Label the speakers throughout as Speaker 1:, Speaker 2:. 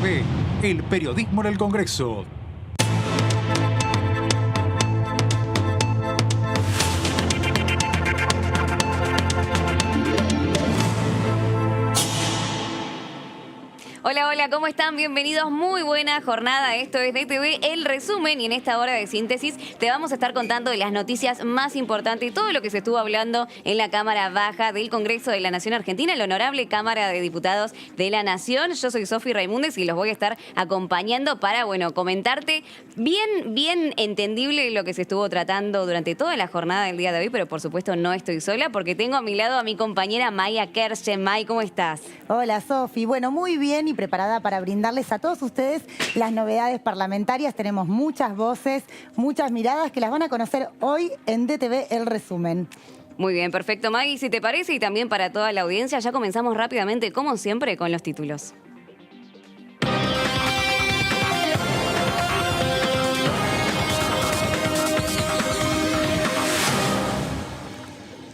Speaker 1: DTV, el periodismo en el Congreso.
Speaker 2: Hola, hola, ¿cómo están? Bienvenidos, muy buena jornada. Esto es DTV, el resumen, y en esta hora de síntesis te vamos a estar contando de las noticias más importantes y todo lo que se estuvo hablando en la Cámara Baja del Congreso de la Nación Argentina, la honorable Cámara de Diputados de la Nación. Yo soy Sofi Raimundes y los voy a estar acompañando para, comentarte bien entendible lo que se estuvo tratando durante toda la jornada del día de hoy, pero por supuesto no estoy sola porque tengo a mi lado a mi compañera Maya Kerschen. May, ¿cómo estás?
Speaker 3: Hola, Sofi. Bueno, muy bien y preparada para brindarles a todos ustedes las novedades parlamentarias. Tenemos muchas voces, muchas miradas que las van a conocer hoy en DTV El Resumen.
Speaker 2: Muy bien, perfecto, Maggie. Si te parece, y también para toda la audiencia, ya comenzamos rápidamente, como siempre, con los títulos.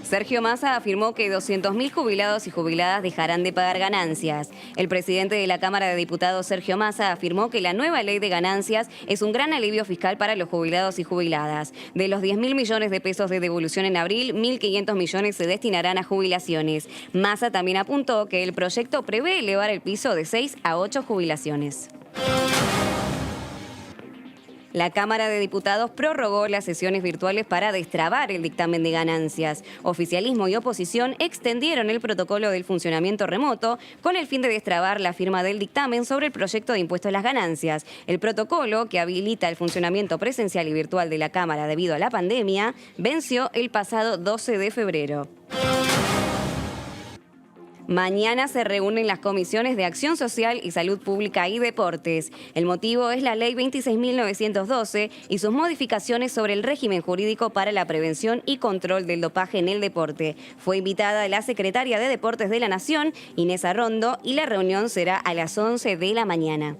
Speaker 2: Sergio Massa afirmó que 200.000 jubilados y jubiladas dejarán de pagar ganancias. El presidente de la Cámara de Diputados, Sergio Massa, afirmó que la nueva ley de ganancias es un gran alivio fiscal para los jubilados y jubiladas. De los 10.000 millones de pesos de devolución en abril, 1.500 millones se destinarán a jubilaciones. Massa también apuntó que el proyecto prevé elevar el piso de 6 a 8 jubilaciones. La Cámara de Diputados prorrogó las sesiones virtuales para destrabar el dictamen de ganancias. Oficialismo y oposición extendieron el protocolo del funcionamiento remoto con el fin de destrabar la firma del dictamen sobre el proyecto de impuesto a las ganancias. El protocolo, que habilita el funcionamiento presencial y virtual de la Cámara debido a la pandemia, venció el pasado 12 de febrero. Mañana se reúnen las comisiones de Acción Social y Salud Pública y Deportes. El motivo es la Ley 26.912 y sus modificaciones sobre el régimen jurídico para la prevención y control del dopaje en el deporte. Fue invitada la secretaria de Deportes de la Nación, Inés Arrondo, y la reunión será a las 11 de la mañana.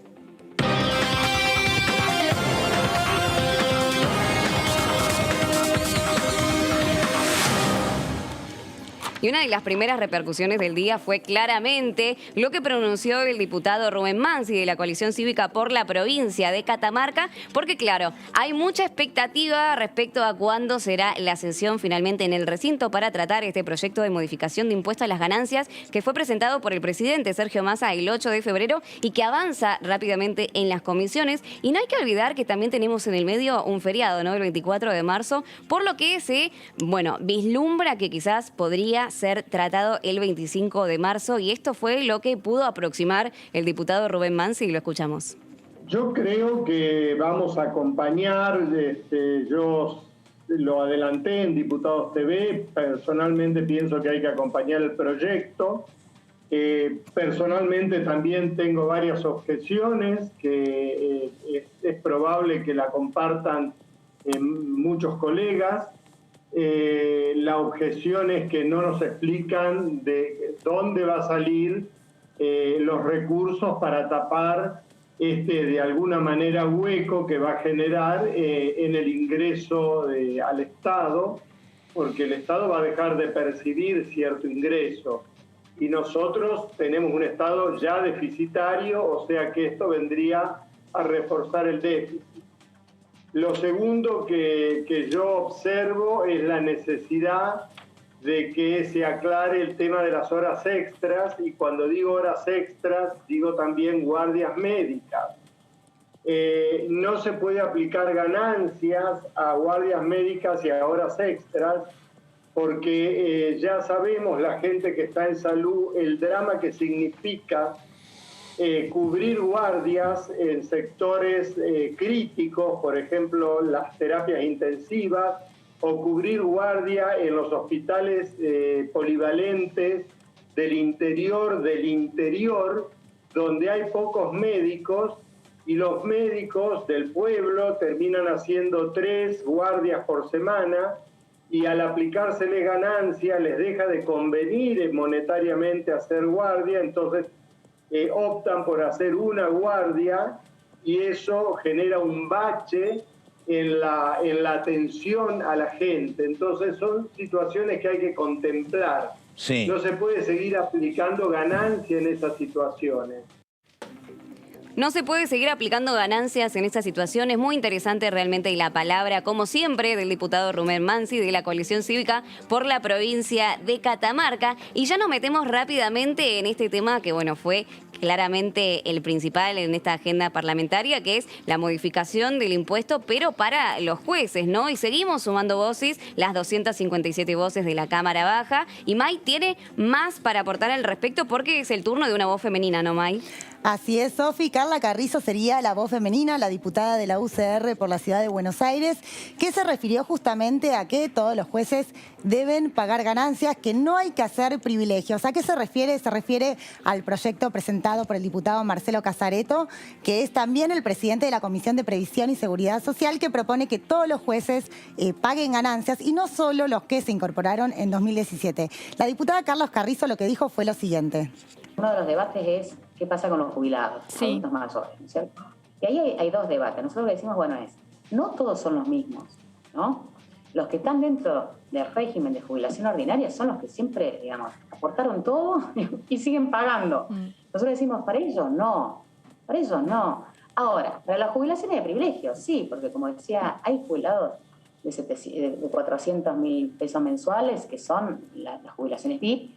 Speaker 2: Y una de las primeras repercusiones del día fue claramente lo que pronunció el diputado Rubén Mansi de la Coalición Cívica por la provincia de Catamarca, porque claro, hay mucha expectativa respecto a cuándo será la sesión finalmente en el recinto para tratar este proyecto de modificación de impuesto a las ganancias que fue presentado por el presidente Sergio Massa el 8 de febrero y que avanza rápidamente en las comisiones. Y no hay que olvidar que también tenemos en el medio un feriado, ¿no? El 24 de marzo, por lo que se, vislumbra que quizás podría ser tratado el 25 de marzo, y esto fue lo que pudo aproximar el diputado Rubén Mansi, y lo escuchamos.
Speaker 4: Yo creo que vamos a acompañar, yo lo adelanté en Diputados TV, personalmente pienso que hay que acompañar el proyecto. Personalmente también tengo varias objeciones que es probable que la compartan muchos colegas. La objeción es que no nos explican de dónde va a salir los recursos para tapar de alguna manera hueco que va a generar en el ingreso al Estado, porque el Estado va a dejar de percibir cierto ingreso y nosotros tenemos un Estado ya deficitario, o sea que esto vendría a reforzar el déficit. Lo segundo que yo observo es la necesidad de que se aclare el tema de las horas extras, y cuando digo horas extras, digo también guardias médicas. No se puede aplicar ganancias a guardias médicas y a horas extras, porque ya sabemos, la gente que está en salud, el drama que significa cubrir guardias en sectores críticos, por ejemplo, las terapias intensivas, o cubrir guardia en los hospitales polivalentes del interior, donde hay pocos médicos, y los médicos del pueblo terminan haciendo 3 guardias por semana, y al aplicárseles ganancia les deja de convenir monetariamente hacer guardia, entonces optan por hacer una guardia, y eso genera un bache en la atención a la gente. Entonces son situaciones que hay que contemplar. Sí. No se puede seguir aplicando ganancia en esas situaciones.
Speaker 2: No se puede seguir aplicando ganancias en esta situación. Es muy interesante realmente la palabra, como siempre, del diputado Rubén Mansi de la Coalición Cívica por la provincia de Catamarca. Y ya nos metemos rápidamente en este tema que, bueno, fue claramente el principal en esta agenda parlamentaria, que es la modificación del impuesto, pero para los jueces, ¿no? Y seguimos sumando voces, las 257 voces de la Cámara Baja. Y May tiene más para aportar al respecto porque es el turno de una voz femenina, ¿no, May?
Speaker 3: Así es, Sofi. Carla Carrizo sería la voz femenina, la diputada de la UCR por la ciudad de Buenos Aires, que se refirió justamente a que todos los jueces deben pagar ganancias, que no hay que hacer privilegios. ¿A qué se refiere? Se refiere al proyecto presentado por el diputado Marcelo Casareto, que es también el presidente de la Comisión de Previsión y Seguridad Social, que propone que todos los jueces paguen ganancias y no solo los que se incorporaron en 2017. La diputada Carla Carrizo lo que dijo fue lo siguiente.
Speaker 5: Uno de los debates es qué pasa con los jubilados, adultos mayores, ¿cierto? Y ahí hay dos debates. Nosotros lo que decimos, bueno, no todos son los mismos, ¿no? Los que están dentro del régimen de jubilación ordinaria son los que siempre, digamos, aportaron todo y siguen pagando. Nosotros decimos, para ellos no. Ahora, para las jubilaciones de privilegio, sí, porque como decía, hay jubilados de 400.000 pesos mensuales, que son las jubilaciones VIP,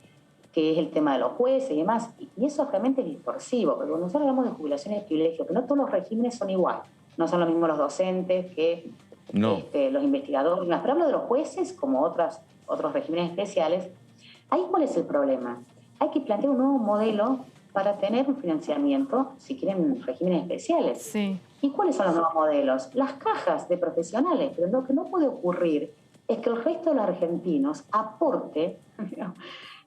Speaker 5: que es el tema de los jueces y demás, y eso realmente es distorsivo, porque cuando nosotros hablamos de jubilaciones de privilegio, que no todos los regímenes son igual, no son lo mismo los docentes que los investigadores, pero hablo de los jueces como otros regímenes especiales. Ahí, ¿cuál es el problema? Hay que plantear un nuevo modelo para tener un financiamiento, si quieren, regímenes especiales.
Speaker 6: Sí.
Speaker 5: ¿Y cuáles son los nuevos modelos? Las cajas de profesionales, pero lo que no puede ocurrir es que el resto de los argentinos aporte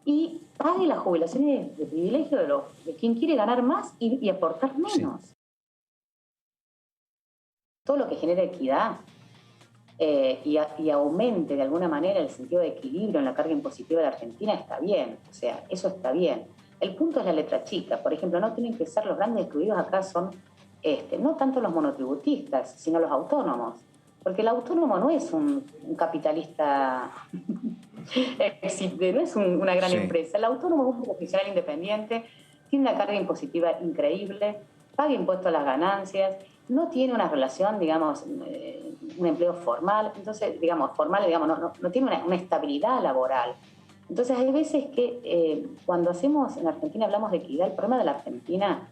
Speaker 5: y pague las jubilaciones de privilegio de quien quiere ganar más y aportar menos. Sí. Todo lo que genera equidad y aumente de alguna manera el sentido de equilibrio en la carga impositiva de la Argentina está bien. O sea, eso está bien. El punto es la letra chica. Por ejemplo, no tienen que ser los grandes excluidos acá, son no tanto los monotributistas, sino los autónomos. Porque el autónomo no es un capitalista, no es una gran empresa. El autónomo es un profesional independiente, tiene una carga impositiva increíble, paga impuestos a las ganancias, no tiene una relación, digamos, un empleo formal, entonces, digamos, no tiene una estabilidad laboral. Entonces, hay veces que cuando hacemos, en Argentina hablamos de equidad, el problema de la Argentina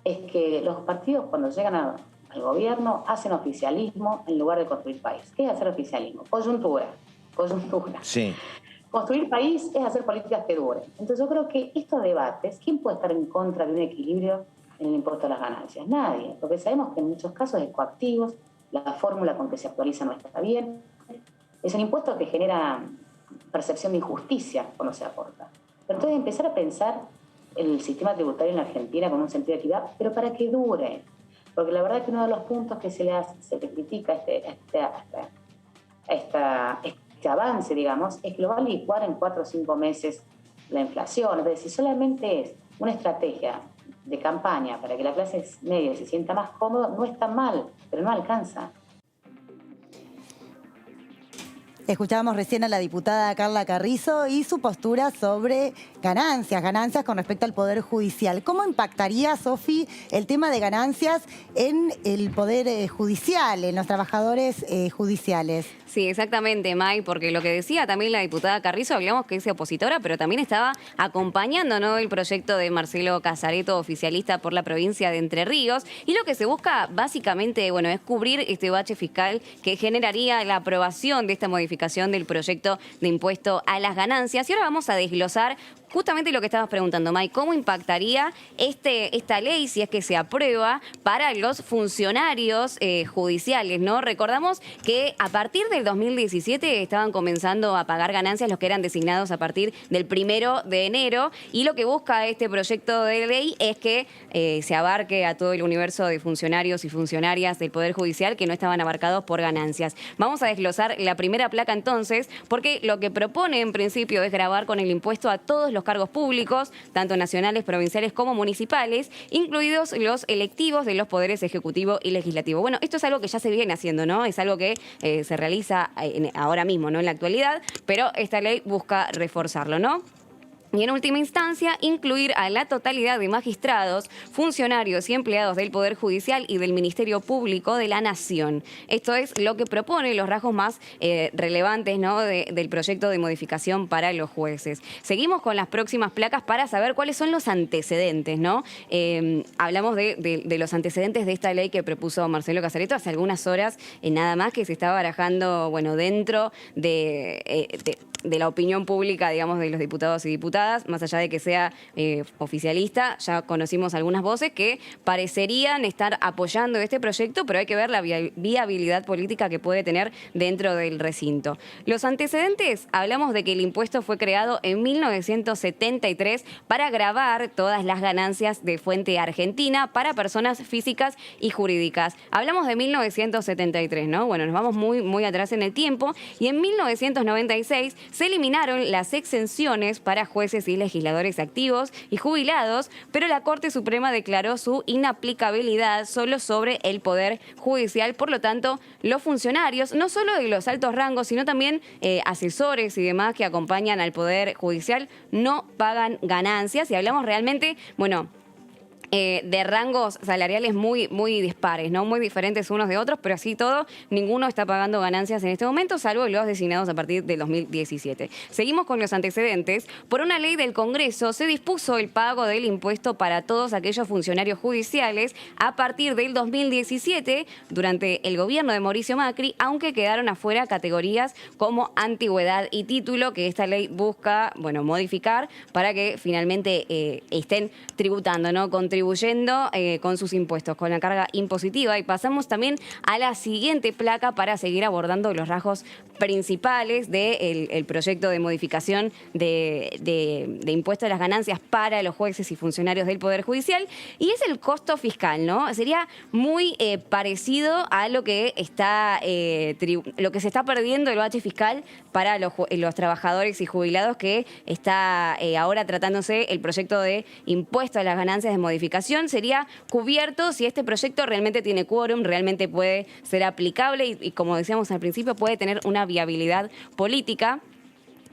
Speaker 5: es que los partidos cuando llegan al gobierno hacen oficialismo en lugar de construir país. ¿Qué es hacer oficialismo? Coyuntura.
Speaker 7: Sí.
Speaker 5: Construir país es hacer políticas que duren. Entonces yo creo que estos debates, ¿quién puede estar en contra de un equilibrio en el impuesto a las ganancias? Nadie, porque sabemos que en muchos casos es coactivo, la fórmula con que se actualiza no está bien. Es un impuesto que genera percepción de injusticia cuando se aporta. Pero entonces empezar a pensar el sistema tributario en la Argentina con un sentido de equidad, pero para que dure. Porque la verdad que uno de los puntos que se le critica este avance, digamos, es que lo va a licuar en 4 o 5 meses la inflación. Es decir, solamente es una estrategia de campaña para que la clase media se sienta más cómoda, no está mal, pero no alcanza.
Speaker 3: Escuchábamos recién a la diputada Carla Carrizo y su postura sobre ganancias con respecto al Poder Judicial. ¿Cómo impactaría, Sofi, el tema de ganancias en el Poder Judicial, en los trabajadores judiciales?
Speaker 2: Sí, exactamente, May, porque lo que decía también la diputada Carrizo, hablamos que es opositora, pero también estaba acompañando, ¿no?, el proyecto de Marcelo Casareto, oficialista por la provincia de Entre Ríos, y lo que se busca básicamente, bueno, es cubrir este bache fiscal que generaría la aprobación de esta modificación del proyecto de impuesto a las ganancias. Y ahora vamos a desglosar justamente lo que estabas preguntando, May, ¿cómo impactaría esta ley, si es que se aprueba, para los funcionarios judiciales, ¿no? Recordamos que a partir del 2017 estaban comenzando a pagar ganancias los que eran designados a partir del 1 de enero, y lo que busca este proyecto de ley es que se abarque a todo el universo de funcionarios y funcionarias del Poder Judicial que no estaban abarcados por ganancias. Vamos a desglosar la primera placa entonces, porque lo que propone en principio es gravar con el impuesto a todos los cargos públicos, tanto nacionales, provinciales como municipales, incluidos los electivos de los poderes ejecutivo y legislativo. Bueno, esto es algo que ya se viene haciendo, ¿no? Es algo que se realiza ahora mismo, ¿no?, en la actualidad, pero esta ley busca reforzarlo, ¿no? Y en última instancia, incluir a la totalidad de magistrados, funcionarios y empleados del Poder Judicial y del Ministerio Público de la Nación. Esto es lo que propone los rasgos más relevantes, ¿no?, del proyecto de modificación para los jueces. Seguimos con las próximas placas para saber cuáles son los antecedentes, ¿no? Hablamos de los antecedentes de esta ley que propuso Marcelo Casareto hace algunas horas, nada más, que se está barajando, bueno, dentro de la opinión pública, digamos, de los diputados y diputadas, más allá de que sea oficialista. Ya conocimos algunas voces que parecerían estar apoyando este proyecto, pero hay que ver la viabilidad política que puede tener dentro del recinto. Los antecedentes, hablamos de que el impuesto fue creado en 1973 para gravar todas las ganancias de fuente argentina para personas físicas y jurídicas. Hablamos de 1973, ¿no? Bueno, nos vamos muy atrás en el tiempo, y en 1996 se eliminaron las exenciones para jueces y legisladores activos y jubilados, pero la Corte Suprema declaró su inaplicabilidad solo sobre el Poder Judicial. Por lo tanto, los funcionarios, no solo de los altos rangos, sino también asesores y demás que acompañan al Poder Judicial, no pagan ganancias. Y hablamos realmente, bueno, de rangos salariales muy dispares, ¿no? Muy diferentes unos de otros, pero así todo, ninguno está pagando ganancias en este momento, salvo los designados a partir del 2017. Seguimos con los antecedentes. Por una ley del Congreso se dispuso el pago del impuesto para todos aquellos funcionarios judiciales a partir del 2017, durante el gobierno de Mauricio Macri, aunque quedaron afuera categorías como antigüedad y título, que esta ley busca, bueno, modificar para que finalmente estén tributando, ¿no?, contribuyendo con sus impuestos, con la carga impositiva. Y pasamos también a la siguiente placa para seguir abordando los rasgos principales del proyecto de modificación de impuesto a las ganancias para los jueces y funcionarios del Poder Judicial, y es el costo fiscal, ¿no? Sería muy parecido a lo que se está perdiendo el bache fiscal para los trabajadores y jubilados, que está ahora tratándose el proyecto de impuesto a las ganancias de modificación. Sería cubierto si este proyecto realmente tiene quórum, realmente puede ser aplicable y como decíamos al principio, puede tener una viabilidad política.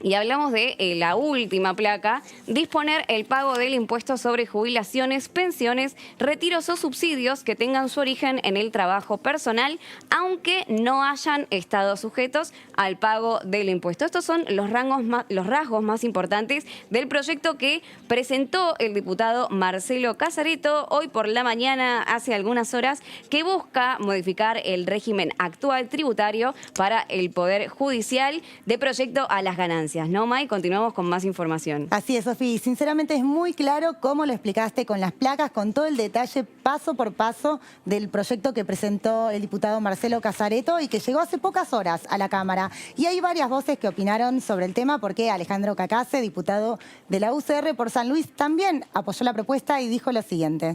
Speaker 2: Y hablamos de la última placa, disponer el pago del impuesto sobre jubilaciones, pensiones, retiros o subsidios que tengan su origen en el trabajo personal, aunque no hayan estado sujetos al pago del impuesto. Estos son los rasgos más importantes del proyecto que presentó el diputado Marcelo Casareto hoy por la mañana, hace algunas horas, que busca modificar el régimen actual tributario para el Poder Judicial de proyecto a las ganancias. ¿No, May? Continuamos con más información.
Speaker 3: Así es, Sofía. Sinceramente es muy claro cómo lo explicaste con las placas, con todo el detalle paso por paso del proyecto que presentó el diputado Marcelo Casareto y que llegó hace pocas horas a la Cámara. Y hay varias voces que opinaron sobre el tema, porque Alejandro Cacase, diputado de la UCR por San Luis, también apoyó la propuesta y dijo lo siguiente.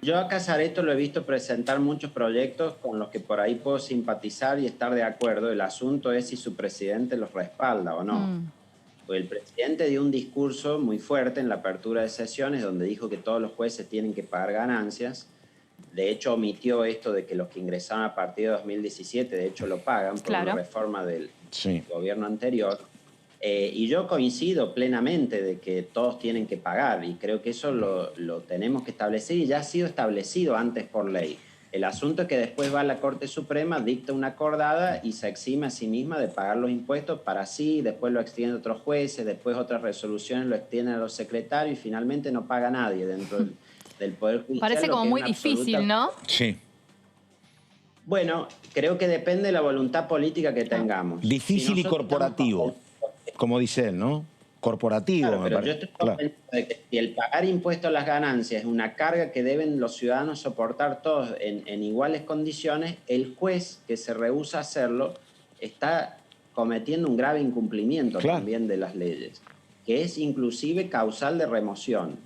Speaker 7: Yo a Casareto lo he visto presentar muchos proyectos con los que por ahí puedo simpatizar y estar de acuerdo. El asunto es si su presidente los respalda o no. Pues el presidente dio un discurso muy fuerte en la apertura de sesiones donde dijo que todos los jueces tienen que pagar ganancias. De hecho, omitió esto de que los que ingresaron a partir de 2017, de hecho lo pagan por la reforma del gobierno anterior. Y yo coincido plenamente de que todos tienen que pagar, y creo que eso lo tenemos que establecer, y ya ha sido establecido antes por ley. El asunto es que después va a la Corte Suprema, dicta una acordada y se exime a sí misma de pagar los impuestos para sí, después lo extiende a otros jueces, después otras resoluciones lo extienden a los secretarios y finalmente no paga nadie dentro del Poder Judicial.
Speaker 6: Parece como muy difícil, ¿no?
Speaker 1: Sí.
Speaker 7: Bueno, creo que depende de la voluntad política que tengamos.
Speaker 8: Difícil y corporativo, como dice él, ¿no? Corporativo,
Speaker 7: claro,
Speaker 8: me
Speaker 7: pero
Speaker 8: parece.
Speaker 7: yo estoy convencido de que si el pagar impuestos a las ganancias es una carga que deben los ciudadanos soportar todos en iguales condiciones, el juez que se rehúsa a hacerlo está cometiendo un grave incumplimiento también de las leyes, que es inclusive causal de remoción.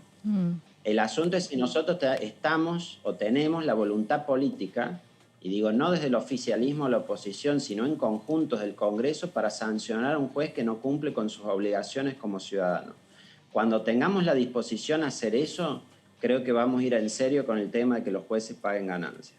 Speaker 7: El asunto es si nosotros estamos o tenemos la voluntad política, y digo no desde el oficialismo o la oposición, sino en conjuntos del Congreso, para sancionar a un juez que no cumple con sus obligaciones como ciudadano. Cuando tengamos la disposición a hacer eso, creo que vamos a ir en serio con el tema de que los jueces paguen ganancias.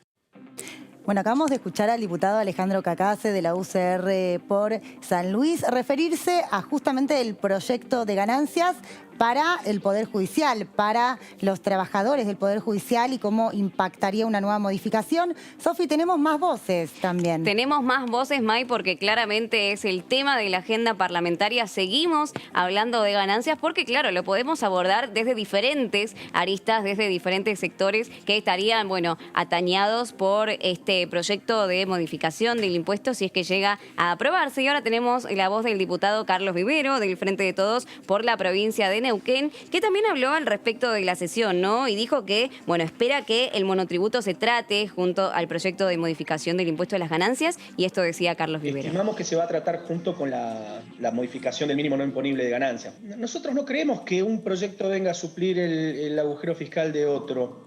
Speaker 3: Bueno, acabamos de escuchar al diputado Alejandro Cacase de la UCR por San Luis referirse a justamente el proyecto de ganancias para el Poder Judicial, para los trabajadores del Poder Judicial y cómo impactaría una nueva modificación. Sofi, tenemos más voces también.
Speaker 2: Tenemos más voces, May, porque claramente es el tema de la agenda parlamentaria. Seguimos hablando de ganancias porque, claro, lo podemos abordar desde diferentes aristas, desde diferentes sectores que estarían, bueno, atañados por este proyecto de modificación del impuesto si es que llega a aprobarse. Y ahora tenemos la voz del diputado Carlos Vivero, del Frente de Todos por la provincia de Neuquén, que también habló al respecto de la sesión, ¿no? Y dijo que, bueno, espera que el monotributo se trate junto al proyecto de modificación del impuesto de las ganancias, y esto decía Carlos Vivero.
Speaker 9: Estimamos que se va a tratar junto con la modificación del mínimo no imponible de ganancias. Nosotros no creemos que un proyecto venga a suplir el agujero fiscal de otro.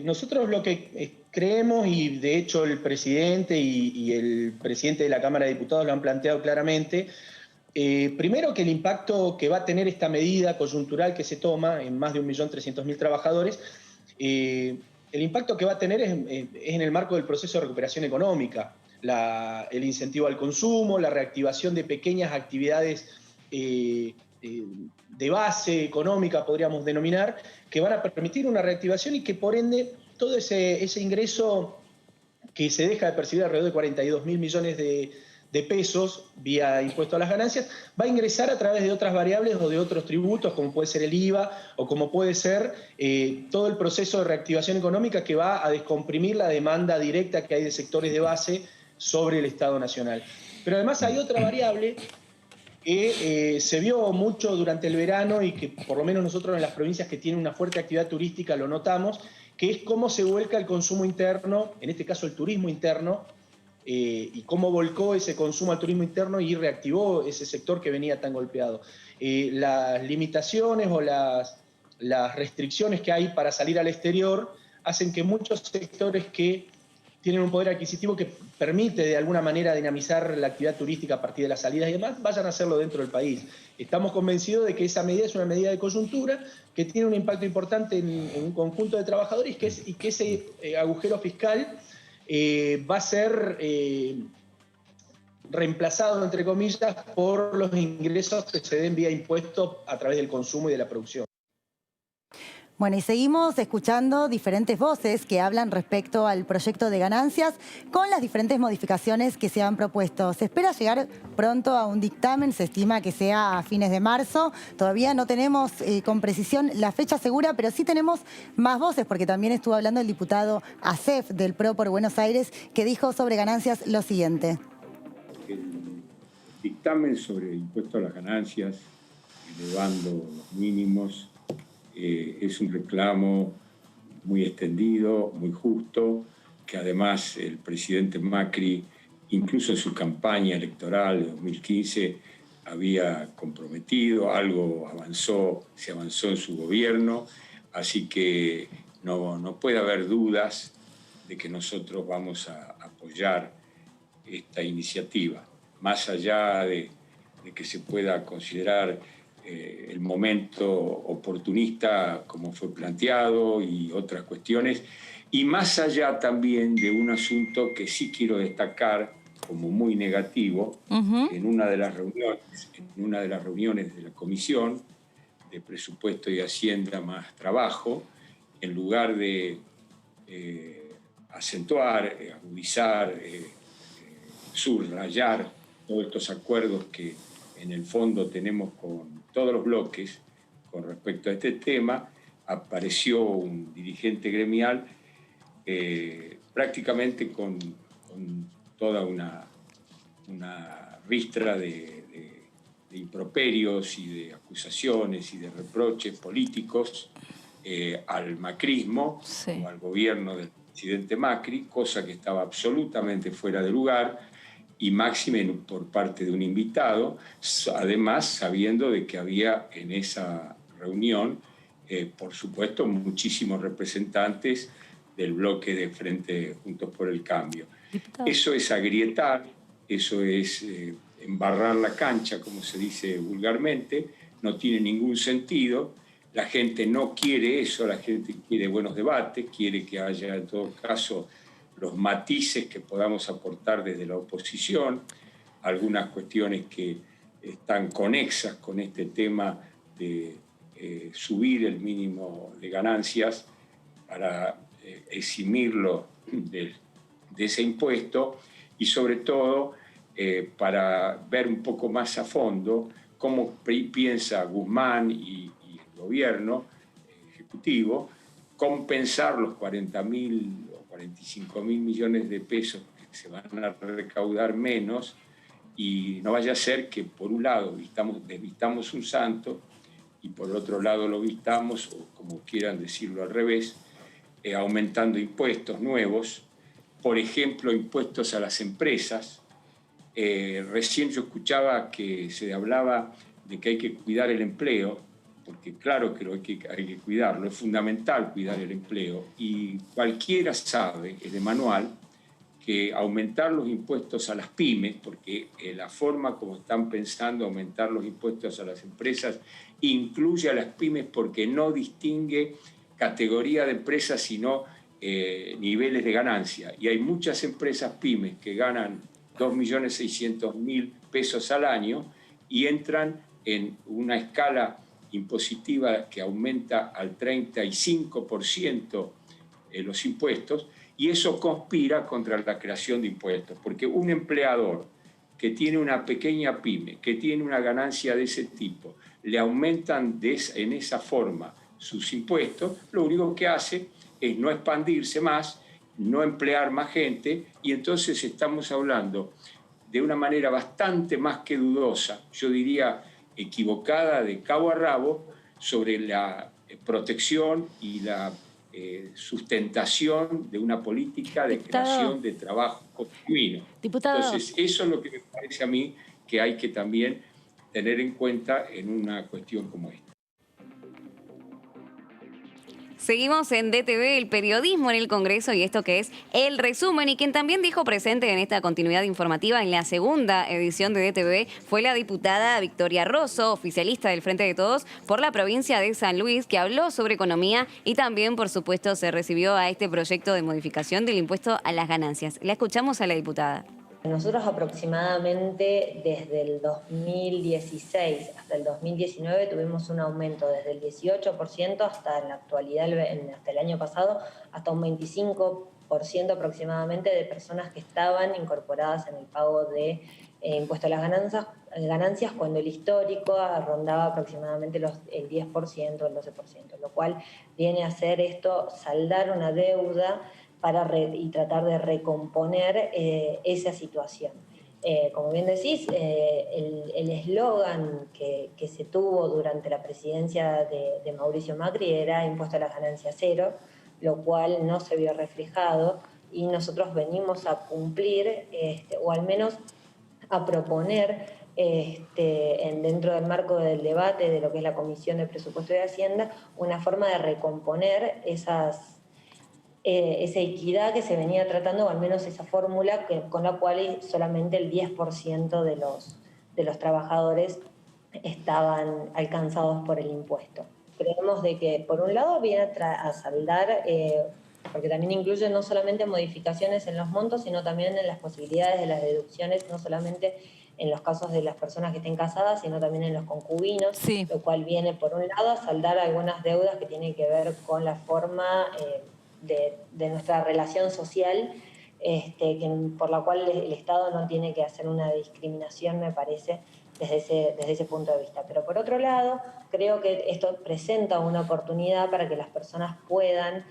Speaker 9: Nosotros lo que creemos, y de hecho el presidente y el presidente de la Cámara de Diputados lo han planteado claramente, primero que el impacto que va a tener esta medida coyuntural que se toma en más de 1.300.000 trabajadores, el impacto que va a tener es en el marco del proceso de recuperación económica, el incentivo al consumo, la reactivación de pequeñas actividades de base económica, podríamos denominar, que van a permitir una reactivación y que por ende todo ese ingreso que se deja de percibir alrededor de 42.000 millones de pesos vía impuesto a las ganancias, va a ingresar a través de otras variables o de otros tributos, como puede ser el IVA o como puede ser todo el proceso de reactivación económica que va a descomprimir la demanda directa que hay de sectores de base sobre el Estado Nacional. Pero además hay otra variable que se vio mucho durante el verano y que por lo menos nosotros en las provincias que tienen una fuerte actividad turística lo notamos, que es cómo se vuelca el consumo interno, en este caso el turismo interno, y cómo volcó ese consumo al turismo interno y reactivó ese sector que venía tan golpeado. Las limitaciones o las restricciones que hay para salir al exterior hacen que muchos sectores que tienen un poder adquisitivo que permite de alguna manera dinamizar la actividad turística a partir de las salidas y demás, vayan a hacerlo dentro del país. Estamos convencidos de que esa medida es una medida de coyuntura que tiene un impacto importante en un conjunto de trabajadores y que ese agujero fiscal va a ser reemplazado, entre comillas, por los ingresos que se den vía impuestos a través del consumo y de la producción.
Speaker 3: Bueno, y seguimos escuchando diferentes voces que hablan respecto al proyecto de ganancias con las diferentes modificaciones que se han propuesto. Se espera llegar pronto a un dictamen, se estima que sea a fines de marzo. Todavía no tenemos con precisión la fecha segura, pero sí tenemos más voces, porque también estuvo hablando el diputado Acef del PRO por Buenos Aires, que dijo sobre ganancias lo siguiente.
Speaker 10: El dictamen sobre el impuesto a las ganancias, elevando los mínimos, es un reclamo muy extendido, muy justo, que además el presidente Macri, incluso en su campaña electoral de 2015, había comprometido, algo se avanzó en su gobierno, así que no puede haber dudas de que nosotros vamos a apoyar esta iniciativa, más allá de que se pueda considerar el momento oportunista como fue planteado y otras cuestiones, y más allá también de un asunto que sí quiero destacar como muy negativo. En una de las reuniones de la Comisión de Presupuesto y Hacienda más Trabajo, en lugar de acentuar, agudizar, subrayar todos estos acuerdos que en el fondo tenemos con todos los bloques con respecto a este tema, apareció un dirigente gremial prácticamente con toda una ristra de improperios y de acusaciones y de reproches políticos al macrismo, sí, o al gobierno del presidente Macri, cosa que estaba absolutamente fuera de lugar, y máxime por parte de un invitado, además sabiendo de que había en esa reunión, por supuesto, muchísimos representantes del bloque de Frente Juntos por el Cambio. Diputado. Eso es agrietar, eso es embarrar la cancha, como se dice vulgarmente, no tiene ningún sentido. La gente no quiere eso, la gente quiere buenos debates, quiere que haya en todo caso los matices que podamos aportar desde la oposición, algunas cuestiones que están conexas con este tema de subir el mínimo de ganancias para eximirlo de ese impuesto y sobre todo para ver un poco más a fondo cómo piensa Guzmán y el gobierno ejecutivo compensar los 40.000 o 45.000 millones de pesos que se van a recaudar menos, y no vaya a ser que por un lado desvistamos un santo y por otro lado lo vistamos, o como quieran decirlo al revés, aumentando impuestos nuevos, por ejemplo, impuestos a las empresas. Recién yo escuchaba que se hablaba de que hay que cuidar el empleo, porque claro que hay que cuidarlo, es fundamental cuidar el empleo, y cualquiera sabe, es de manual, que aumentar los impuestos a las pymes, porque la forma como están pensando aumentar los impuestos a las empresas incluye a las pymes porque no distingue categoría de empresas, sino niveles de ganancia. Y hay muchas empresas pymes que ganan 2.600.000 pesos al año y entran en una escala impositiva que aumenta al 35% los impuestos, y eso conspira contra la creación de impuestos, porque un empleador que tiene una pequeña pyme, que tiene una ganancia de ese tipo, le aumentan en esa forma sus impuestos, lo único que hace es no expandirse más, no emplear más gente, y entonces estamos hablando de una manera bastante más que dudosa, yo diría equivocada de cabo a rabo, sobre la protección y la sustentación de una política de creación de trabajo continuo. Entonces, eso es lo que me parece a mí que hay que también tener en cuenta en una cuestión como esta.
Speaker 2: Seguimos en DTV, el periodismo en el Congreso, y esto que es el resumen. Y quien también dijo presente en esta continuidad informativa en la segunda edición de DTV fue la diputada Victoria Rosso, oficialista del Frente de Todos por la provincia de San Luis, que habló sobre economía y también, por supuesto, se recibió a este proyecto de modificación del impuesto a las ganancias. La escuchamos a la diputada.
Speaker 11: Nosotros aproximadamente desde el 2016 hasta el 2019 tuvimos un aumento desde el 18% hasta en la actualidad, hasta el año pasado, hasta un 25% aproximadamente de personas que estaban incorporadas en el pago de impuesto a las ganancias, cuando el histórico rondaba aproximadamente el 10%, el 12%, lo cual viene a ser esto, saldar una deuda y tratar de recomponer esa situación. Como bien decís, el eslogan que se tuvo durante la presidencia de Mauricio Macri era impuesto a las ganancias cero, lo cual no se vio reflejado, y nosotros venimos a cumplir, o al menos a proponer dentro del marco del debate de lo que es la Comisión de Presupuesto y Hacienda, una forma de recomponer esa equidad que se venía tratando, o al menos esa fórmula con la cual solamente el 10% de los trabajadores estaban alcanzados por el impuesto. Creemos de que, por un lado, viene a saldar, porque también incluye no solamente modificaciones en los montos, sino también en las posibilidades de las deducciones, no solamente en los casos de las personas que estén casadas, sino también en los concubinos, lo cual viene, por un lado, a saldar algunas deudas que tienen que ver con la forma de nuestra relación social, por la cual el Estado no tiene que hacer una discriminación, me parece, desde ese punto de vista. Pero por otro lado, creo que esto presenta una oportunidad para que las personas puedan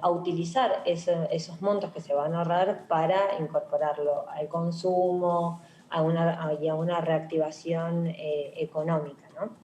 Speaker 11: utilizar esos montos que se van a ahorrar para incorporarlo al consumo, a una reactivación económica, ¿no?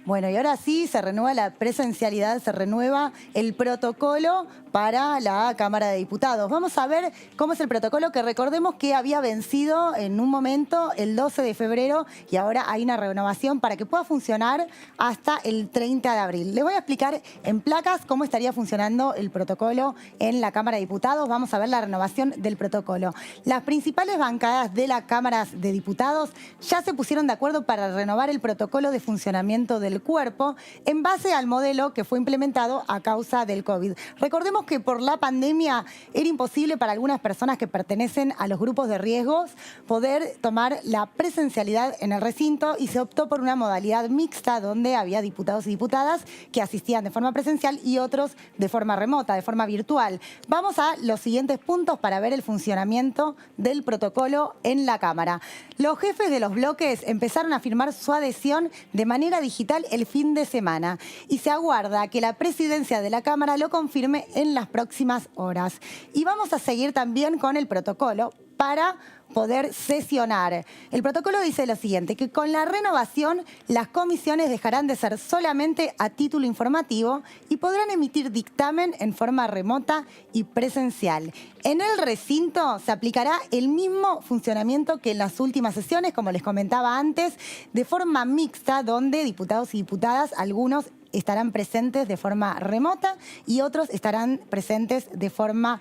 Speaker 3: Bueno, y ahora sí se renueva la presencialidad, se renueva el protocolo para la Cámara de Diputados. Vamos a ver cómo es el protocolo, que recordemos que había vencido en un momento el 12 de febrero y ahora hay una renovación para que pueda funcionar hasta el 30 de abril. Les voy a explicar en placas cómo estaría funcionando el protocolo en la Cámara de Diputados. Vamos a ver la renovación del protocolo. Las principales bancadas de la Cámara de Diputados ya se pusieron de acuerdo para renovar el protocolo de funcionamiento de del cuerpo en base al modelo que fue implementado a causa del COVID. Recordemos que por la pandemia era imposible para algunas personas que pertenecen a los grupos de riesgos poder tomar la presencialidad en el recinto y se optó por una modalidad mixta donde había diputados y diputadas que asistían de forma presencial y otros de forma remota, de forma virtual. Vamos a los siguientes puntos para ver el funcionamiento del protocolo en la Cámara. Los jefes de los bloques empezaron a firmar su adhesión de manera digital el fin de semana y se aguarda que la presidencia de la Cámara lo confirme en las próximas horas. Y vamos a seguir también con el protocolo para poder sesionar. El protocolo dice lo siguiente, que con la renovación las comisiones dejarán de ser solamente a título informativo y podrán emitir dictamen en forma remota y presencial. En el recinto se aplicará el mismo funcionamiento que en las últimas sesiones, como les comentaba antes, de forma mixta, donde diputados y diputadas, algunos estarán presentes de forma remota y otros estarán presentes de forma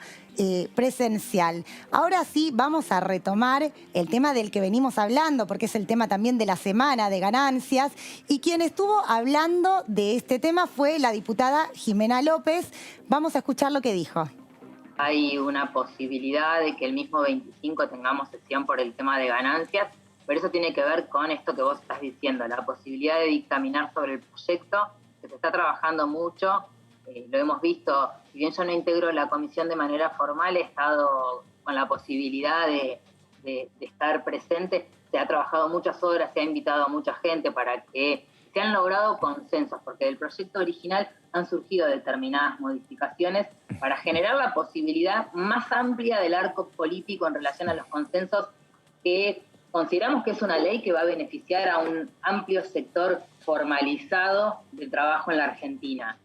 Speaker 3: presencial. Ahora sí, vamos a retomar el tema del que venimos hablando, porque es el tema también de la semana de ganancias, y quien estuvo hablando de este tema fue la diputada Jimena López. Vamos a escuchar lo que dijo.
Speaker 12: Hay una posibilidad de que el mismo 25 tengamos sesión por el tema de ganancias, pero eso tiene que ver con esto que vos estás diciendo, la posibilidad de dictaminar sobre el proyecto, que se está trabajando mucho. Lo hemos visto, si bien yo no integro la comisión de manera formal, he estado con la posibilidad de estar presente. Se ha trabajado muchas horas, se ha invitado a mucha gente para que se han logrado consensos, porque del proyecto original han surgido determinadas modificaciones para generar la posibilidad más amplia del arco político en relación a los consensos, que consideramos que es una ley que va a beneficiar a un amplio sector formalizado del trabajo en la Argentina.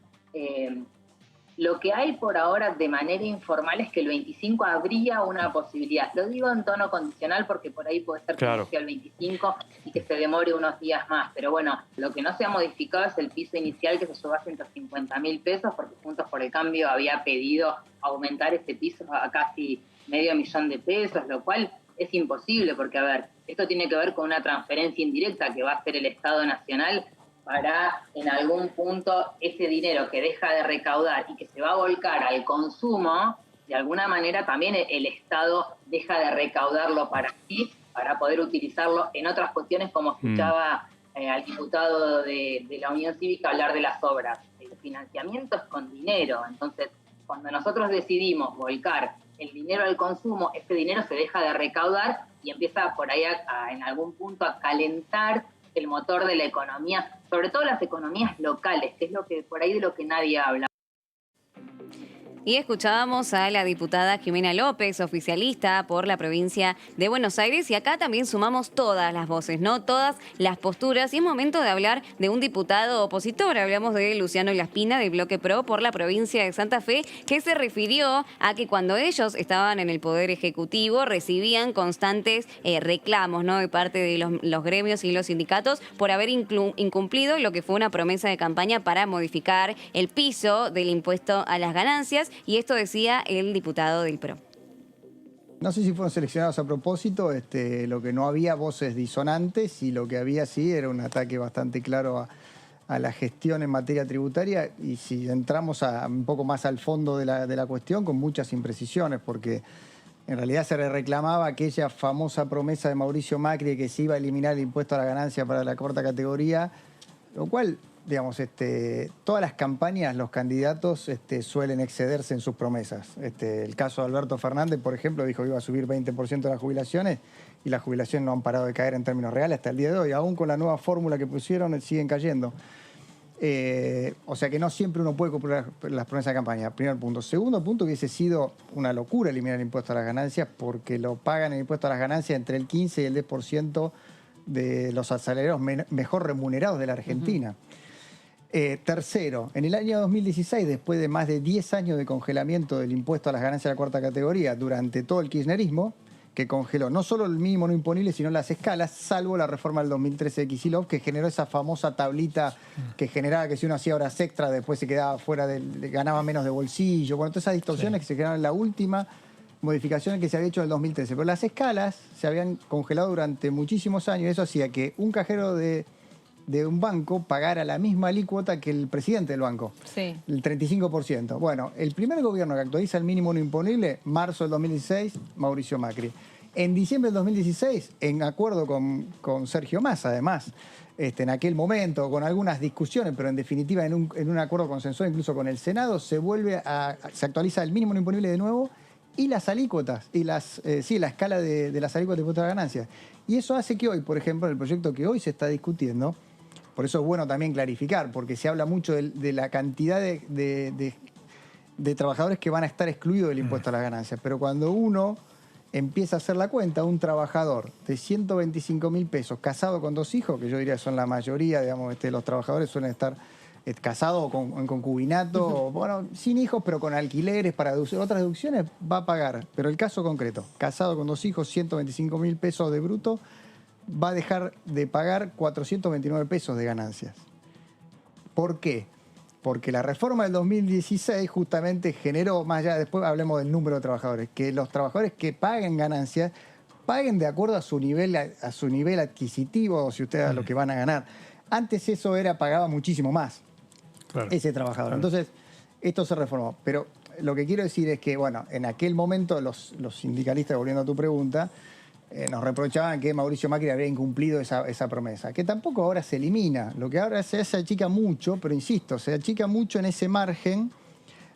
Speaker 12: Lo que hay por ahora de manera informal es que el 25 habría una posibilidad. Lo digo en tono condicional porque por ahí puede ser que sea el 25 y que se demore unos días más. Pero bueno, lo que no se ha modificado es el piso inicial, que se llevó a 150.000 pesos, porque Juntos por el Cambio había pedido aumentar ese piso a casi $500.000 de pesos, lo cual es imposible porque, a ver, esto tiene que ver con una transferencia indirecta que va a hacer el Estado Nacional para, en algún punto, ese dinero que deja de recaudar y que se va a volcar al consumo, de alguna manera también el Estado deja de recaudarlo para sí, para poder utilizarlo en otras cuestiones, como escuchaba al diputado de la Unión Cívica hablar de las obras. El financiamiento es con dinero, entonces cuando nosotros decidimos volcar el dinero al consumo, ese dinero se deja de recaudar y empieza por ahí en algún punto a calentar el motor de la economía, sobre todo las economías locales, que es lo que por ahí de lo que nadie habla.
Speaker 2: Y escuchábamos a la diputada Jimena López, oficialista por la provincia de Buenos Aires, y acá también sumamos todas las voces, ¿no? Todas las posturas, y es momento de hablar de un diputado opositor. Hablamos de Luciano Laspina, del Bloque PRO por la provincia de Santa Fe, que se refirió a que cuando ellos estaban en el Poder Ejecutivo recibían constantes reclamos, ¿no?, de parte de los gremios y los sindicatos por haber incumplido lo que fue una promesa de campaña para modificar el piso del impuesto a las ganancias. Y esto decía el diputado del PRO.
Speaker 13: No sé si fueron seleccionados a propósito, lo que no había voces disonantes y lo que había sí era un ataque bastante claro a la gestión en materia tributaria, y si entramos un poco más al fondo de la cuestión, con muchas imprecisiones, porque en realidad se le reclamaba aquella famosa promesa de Mauricio Macri de que se iba a eliminar el impuesto a la ganancia para la cuarta categoría, lo cual, digamos, todas las campañas, los candidatos suelen excederse en sus promesas. El caso de Alberto Fernández, por ejemplo, dijo que iba a subir 20% de las jubilaciones y las jubilaciones no han parado de caer en términos reales hasta el día de hoy. Aún con la nueva fórmula que pusieron, siguen cayendo. O sea que no siempre uno puede cumplir las promesas de campaña, primer punto. Segundo punto, que hubiese sido una locura eliminar el impuesto a las ganancias, porque lo pagan el impuesto a las ganancias entre el 15 y el 10% de los asalariados mejor remunerados de la Argentina. Tercero, en el año 2016, después de más de 10 años de congelamiento del impuesto a las ganancias de la cuarta categoría durante todo el kirchnerismo, que congeló no solo el mínimo no imponible, sino las escalas, salvo la reforma del 2013 de Kicillof, que generó esa famosa tablita que generaba que si uno hacía horas extras, después se quedaba fuera, ganaba menos de bolsillo. Bueno, todas esas distorsiones que se generaron en la última modificación que se había hecho en el 2013. Pero las escalas se habían congelado durante muchísimos años, y eso hacía que un cajero de de un banco pagara la misma alícuota que el presidente del banco,
Speaker 6: Sí.
Speaker 13: el 35%. Bueno, el primer gobierno que actualiza el mínimo no imponible, marzo del 2016, Mauricio Macri. En diciembre del 2016, en acuerdo con Sergio Massa, además, en aquel momento, con algunas discusiones, pero en definitiva en un acuerdo consensuado incluso con el Senado, se actualiza el mínimo no imponible de nuevo y las alícuotas, y la escala de las alícuotas de impuesto a la ganancia. Y eso hace que hoy, por ejemplo, el proyecto que hoy se está discutiendo, por eso es bueno también clarificar, porque se habla mucho de la cantidad de trabajadores que van a estar excluidos del impuesto a las ganancias, pero cuando uno empieza a hacer la cuenta, un trabajador de 125.000 pesos casado con 2 hijos, que yo diría son la mayoría, digamos, los trabajadores suelen estar casados en concubinato, bueno, sin hijos, pero con alquileres para otras deducciones, va a pagar. Pero el caso concreto, casado con 2 hijos, 125.000 pesos de bruto, va a dejar de pagar 429 pesos de ganancias. ¿Por qué? Porque la reforma del 2016 justamente generó, más allá, después hablemos del número de trabajadores, que los trabajadores que paguen ganancias paguen de acuerdo a su nivel adquisitivo, o si ustedes a lo que van a ganar. Antes eso pagaba muchísimo más, claro, ese trabajador. Claro. Entonces, esto se reformó. Pero lo que quiero decir es que, bueno, en aquel momento los sindicalistas, volviendo a tu pregunta, nos reprochaban que Mauricio Macri había incumplido esa promesa, que tampoco ahora se elimina. Lo que ahora se achica mucho, pero insisto, se achica mucho en ese margen.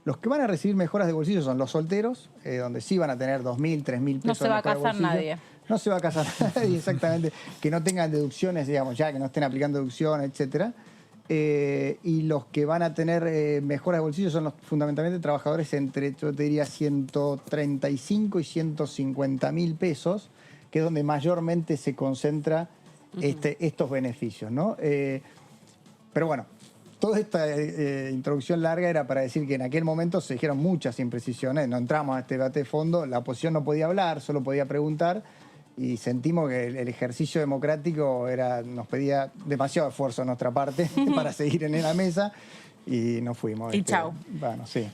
Speaker 13: Los que van a recibir mejoras de bolsillo son los solteros, donde sí van a tener 2.000, 3.000 pesos.
Speaker 6: No se va a casar nadie.
Speaker 13: No se va a casar nadie, exactamente. Que no tengan deducciones, digamos, ya que no estén aplicando deducciones, etcétera. Y los que van a tener mejoras de bolsillo son fundamentalmente trabajadores entre, yo te diría, 135 y 150.000 pesos, que es donde mayormente se concentra estos beneficios, ¿no? Pero bueno, toda esta introducción larga era para decir que en aquel momento se dijeron muchas imprecisiones, no entramos a este debate de fondo, la oposición no podía hablar, solo podía preguntar, y sentimos que el ejercicio democrático nos pedía demasiado esfuerzo de nuestra parte para seguir en la mesa, y nos fuimos.
Speaker 6: Y chau.
Speaker 13: Bueno, sí.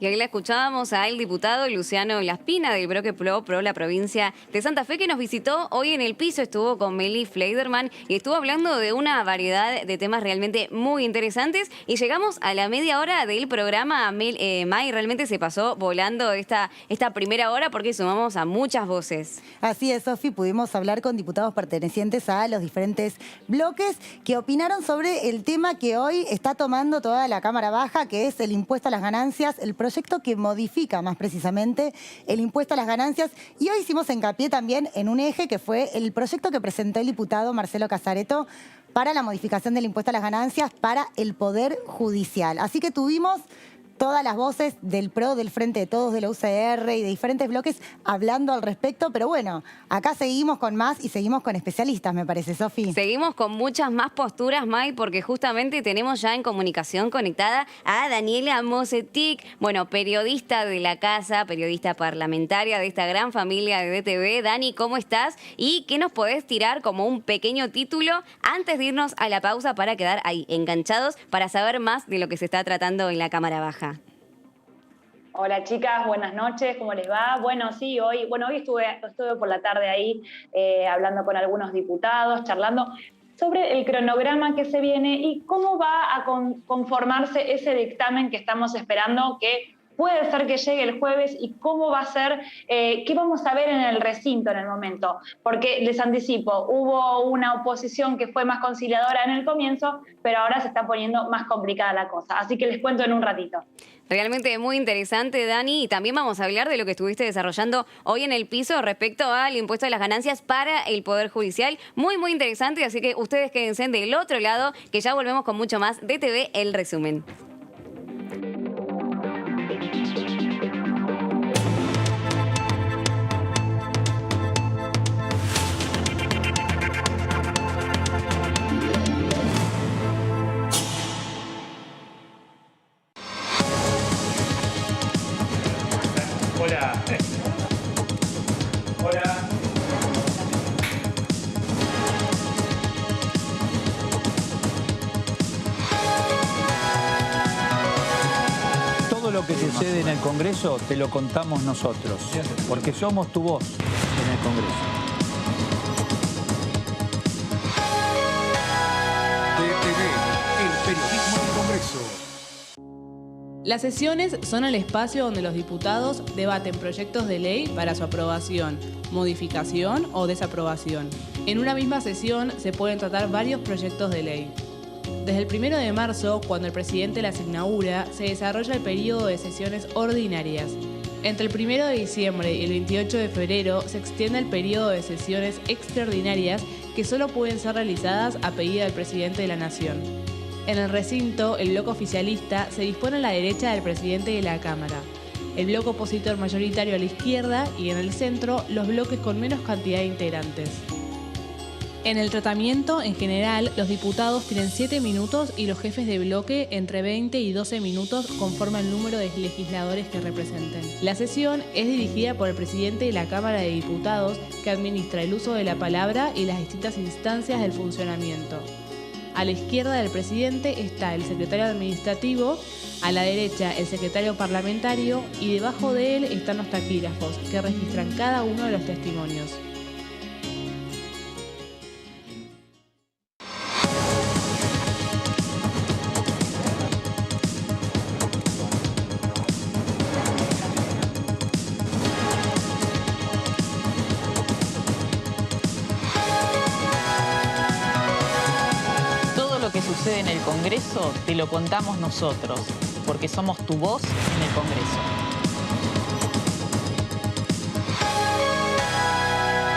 Speaker 2: Y ahí la escuchábamos al diputado Luciano Laspina del Bloque Pro la provincia de Santa Fe, que nos visitó hoy en el piso, estuvo con Meli Fleiderman y estuvo hablando de una variedad de temas realmente muy interesantes. Y llegamos a la media hora del programa. May, realmente se pasó volando esta primera hora porque sumamos a muchas voces.
Speaker 3: Así es, Sofi, pudimos hablar con diputados pertenecientes a los diferentes bloques que opinaron sobre el tema que hoy está tomando toda la Cámara Baja, que es el impuesto a las ganancias, el proyecto que modifica más precisamente el impuesto a las ganancias. Y hoy hicimos hincapié también en un eje que fue el proyecto que presentó el diputado Marcelo Casareto para la modificación del impuesto a las ganancias para el Poder Judicial. Así que tuvimos todas las voces del PRO, del Frente de Todos, de la UCR y de diferentes bloques hablando al respecto. Pero bueno, acá seguimos con más y seguimos con especialistas, me parece, Sofi.
Speaker 2: Seguimos con muchas más posturas, May, porque justamente tenemos ya en comunicación conectada a Daniela Mosetic, bueno, periodista de la casa, periodista parlamentaria de esta gran familia de DTV. Dani, ¿cómo estás? ¿Y qué nos podés tirar como un pequeño título antes de irnos a la pausa para quedar ahí enganchados para saber más de lo que se está tratando en la Cámara Baja?
Speaker 14: Hola chicas, buenas noches, ¿cómo les va? Bueno, sí, hoy estuve por la tarde ahí hablando con algunos diputados, charlando sobre el cronograma que se viene y cómo va a conformarse ese dictamen que estamos esperando, que puede ser que llegue el jueves, y cómo va a ser, qué vamos a ver en el recinto en el momento. Porque les anticipo, hubo una oposición que fue más conciliadora en el comienzo, pero ahora se está poniendo más complicada la cosa. Así que les cuento en un ratito.
Speaker 2: Realmente muy interesante, Dani, y también vamos a hablar de lo que estuviste desarrollando hoy en el piso respecto al impuesto de las ganancias para el Poder Judicial. Muy, muy interesante, así que ustedes quédense del otro lado, que ya volvemos con mucho más de DTV El Resumen.
Speaker 15: Hola. Hola.
Speaker 16: Todo lo que sucede en el Congreso te lo contamos nosotros, porque somos tu voz en el Congreso.
Speaker 1: Congreso.
Speaker 17: Las sesiones son el espacio donde los diputados debaten proyectos de ley para su aprobación, modificación o desaprobación. En una misma sesión se pueden tratar varios proyectos de ley. Desde el 1 de marzo, cuando el presidente las inaugura, se desarrolla el periodo de sesiones ordinarias. Entre el 1 de diciembre y el 28 de febrero se extiende el periodo de sesiones extraordinarias que solo pueden ser realizadas a pedido del presidente de la Nación. En el recinto, el bloque oficialista se dispone a la derecha del presidente de la Cámara, el bloque opositor mayoritario a la izquierda y en el centro los bloques con menos cantidad de integrantes. En el tratamiento, en general, los diputados tienen 7 minutos y los jefes de bloque entre 20 y 12 minutos conforme al número de legisladores que representen. La sesión es dirigida por el presidente de la Cámara de Diputados, que administra el uso de la palabra y las distintas instancias del funcionamiento. A la izquierda del presidente está el secretario administrativo, a la derecha el secretario parlamentario y debajo de él están los taquígrafos, que registran cada uno de los testimonios.
Speaker 18: Sucede en el Congreso, te lo contamos nosotros, porque somos tu voz en el Congreso.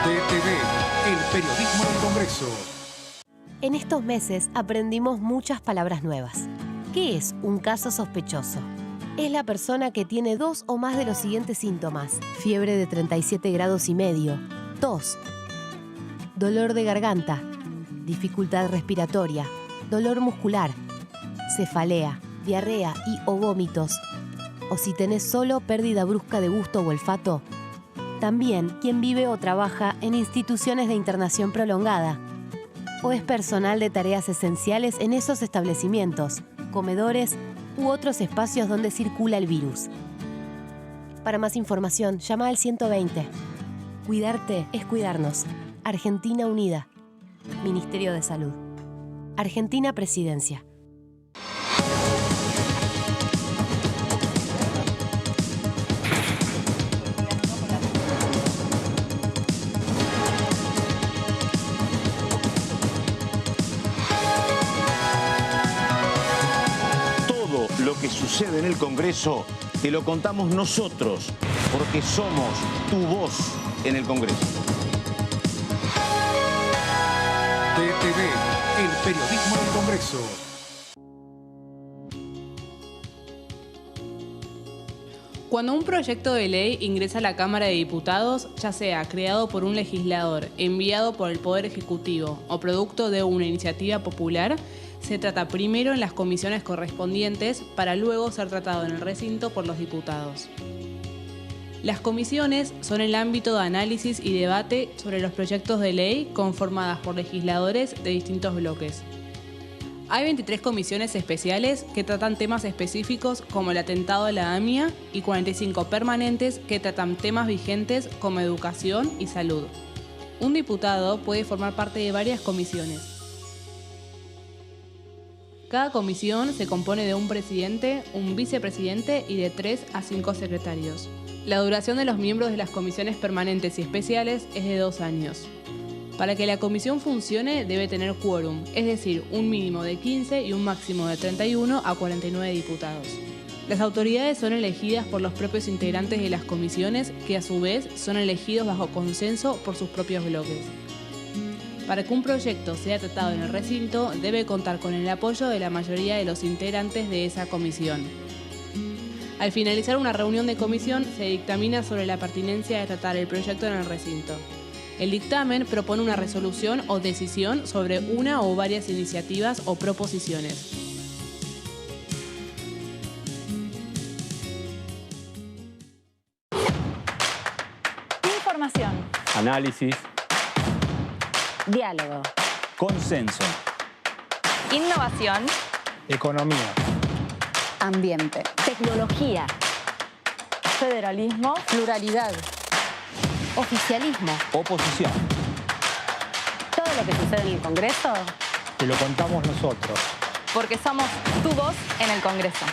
Speaker 1: TTV, el periodismo del Congreso.
Speaker 19: En estos meses aprendimos muchas palabras nuevas. ¿Qué es un caso sospechoso? Es la persona que tiene 2 o más de los siguientes síntomas: fiebre de 37,5 grados, tos, dolor de garganta, dificultad respiratoria, dolor muscular, cefalea, diarrea y o vómitos, o si tenés solo pérdida brusca de gusto o olfato. También quien vive o trabaja en instituciones de internación prolongada, o es personal de tareas esenciales en esos establecimientos, comedores u otros espacios donde circula el virus. Para más información, llama al 120. Cuidarte es cuidarnos. Argentina Unida. Ministerio de Salud. Argentina Presidencia.
Speaker 8: Todo lo que sucede en el Congreso te lo contamos nosotros, porque somos tu voz en el Congreso.
Speaker 1: TTV, el periodismo del Congreso.
Speaker 17: Cuando un proyecto de ley ingresa a la Cámara de Diputados, ya sea creado por un legislador, enviado por el Poder Ejecutivo o producto de una iniciativa popular, se trata primero en las comisiones correspondientes para luego ser tratado en el recinto por los diputados. Las comisiones son el ámbito de análisis y debate sobre los proyectos de ley conformadas por legisladores de distintos bloques. Hay 23 comisiones especiales que tratan temas específicos como el atentado a la AMIA y 45 permanentes que tratan temas vigentes como educación y salud. Un diputado puede formar parte de varias comisiones. Cada comisión se compone de un presidente, un vicepresidente y de 3 a 5 secretarios. La duración de los miembros de las comisiones permanentes y especiales es de 2 años. Para que la comisión funcione debe tener quórum, es decir, un mínimo de 15 y un máximo de 31 a 49 diputados. Las autoridades son elegidas por los propios integrantes de las comisiones, que a su vez son elegidos bajo consenso por sus propios bloques. Para que un proyecto sea tratado en el recinto, debe contar con el apoyo de la mayoría de los integrantes de esa comisión. Al finalizar una reunión de comisión, se dictamina sobre la pertinencia de tratar el proyecto en el recinto. El dictamen propone una resolución o decisión sobre una o varias iniciativas o proposiciones.
Speaker 6: Información.
Speaker 16: Análisis.
Speaker 6: Diálogo.
Speaker 16: Consenso.
Speaker 6: Innovación.
Speaker 13: Economía.
Speaker 6: Ambiente. Tecnología. Federalismo.
Speaker 19: Pluralidad. Oficialismo.
Speaker 16: Oposición.
Speaker 6: Todo lo que sucede en el Congreso
Speaker 13: Te lo contamos nosotros.
Speaker 6: porque somos tu voz en el Congreso.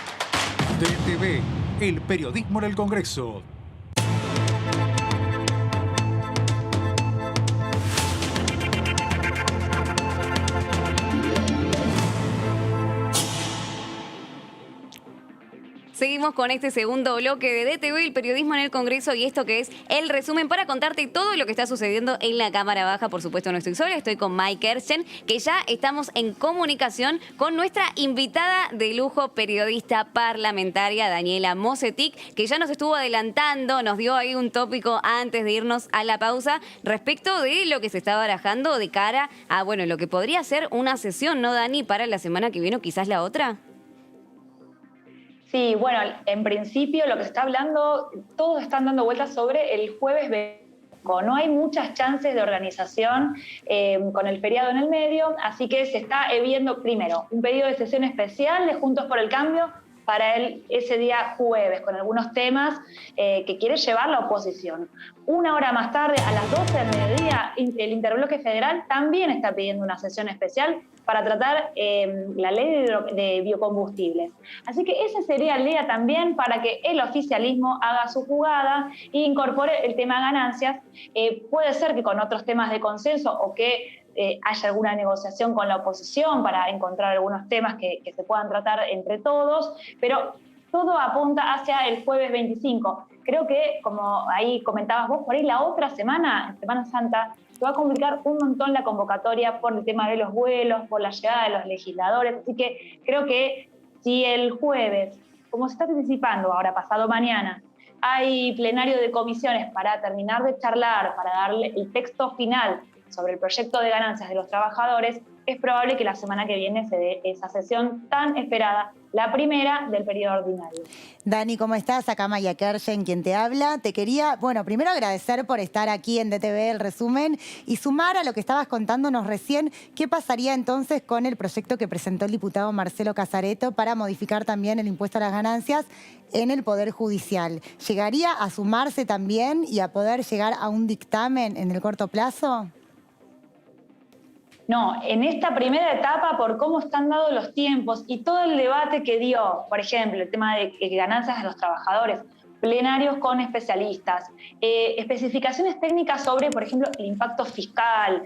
Speaker 1: DTV, el periodismo en el Congreso.
Speaker 2: Seguimos con este segundo bloque de DTV, el periodismo en el Congreso, y esto que es el resumen para contarte todo lo que está sucediendo en la Cámara Baja. Por supuesto, no estoy sola, estoy con Mike Kersten, que ya estamos en comunicación con nuestra invitada de lujo, periodista parlamentaria, Daniela Mosetic, que ya nos estuvo adelantando, nos dio ahí un tópico antes de irnos a la pausa respecto de lo que se está barajando de cara a, bueno, lo que podría ser una sesión, ¿no, Dani, para la semana que viene o quizás la otra?
Speaker 14: Sí, bueno, en principio lo que se está hablando, todos están dando vueltas sobre el jueves 25. No hay muchas chances de organización con el feriado en el medio, así que se está viendo primero un pedido de sesión especial de Juntos por el Cambio para ese día jueves, con algunos temas que quiere llevar la oposición. Una hora más tarde, a las 12 del mediodía, el Interbloque Federal también está pidiendo una sesión especial para tratar la ley de biocombustibles. Así que ese sería el día también para que el oficialismo haga su jugada e incorpore el tema ganancias. Puede ser que con otros temas de consenso o que haya alguna negociación con la oposición para encontrar algunos temas que se puedan tratar entre todos, pero todo apunta hacia el jueves 25. Creo que, como ahí comentabas vos, por ahí la otra semana, en Semana Santa, se va a complicar un montón la convocatoria por el tema de los vuelos, por la llegada de los legisladores. Así que creo que si el jueves, como se está anticipando ahora, pasado mañana, hay plenario de comisiones para terminar de charlar, para darle el texto final sobre el proyecto de ganancias de los trabajadores, es probable que la semana que viene se dé esa sesión tan esperada, la primera del periodo ordinario.
Speaker 3: Dani, ¿cómo estás? Acá Maya Kersten, quien te habla. Te quería, bueno, primero agradecer por estar aquí en DTV, el resumen, y sumar a lo que estabas contándonos recién, ¿qué pasaría entonces con el proyecto que presentó el diputado Marcelo Casareto para modificar también el impuesto a las ganancias en el Poder Judicial? ¿Llegaría a sumarse también y a poder llegar a un dictamen en el corto plazo?
Speaker 14: No, en esta primera etapa, por cómo están dados los tiempos y todo el debate que dio, por ejemplo, el tema de ganancias de los trabajadores, plenarios con especialistas, especificaciones técnicas sobre, por ejemplo, el impacto fiscal,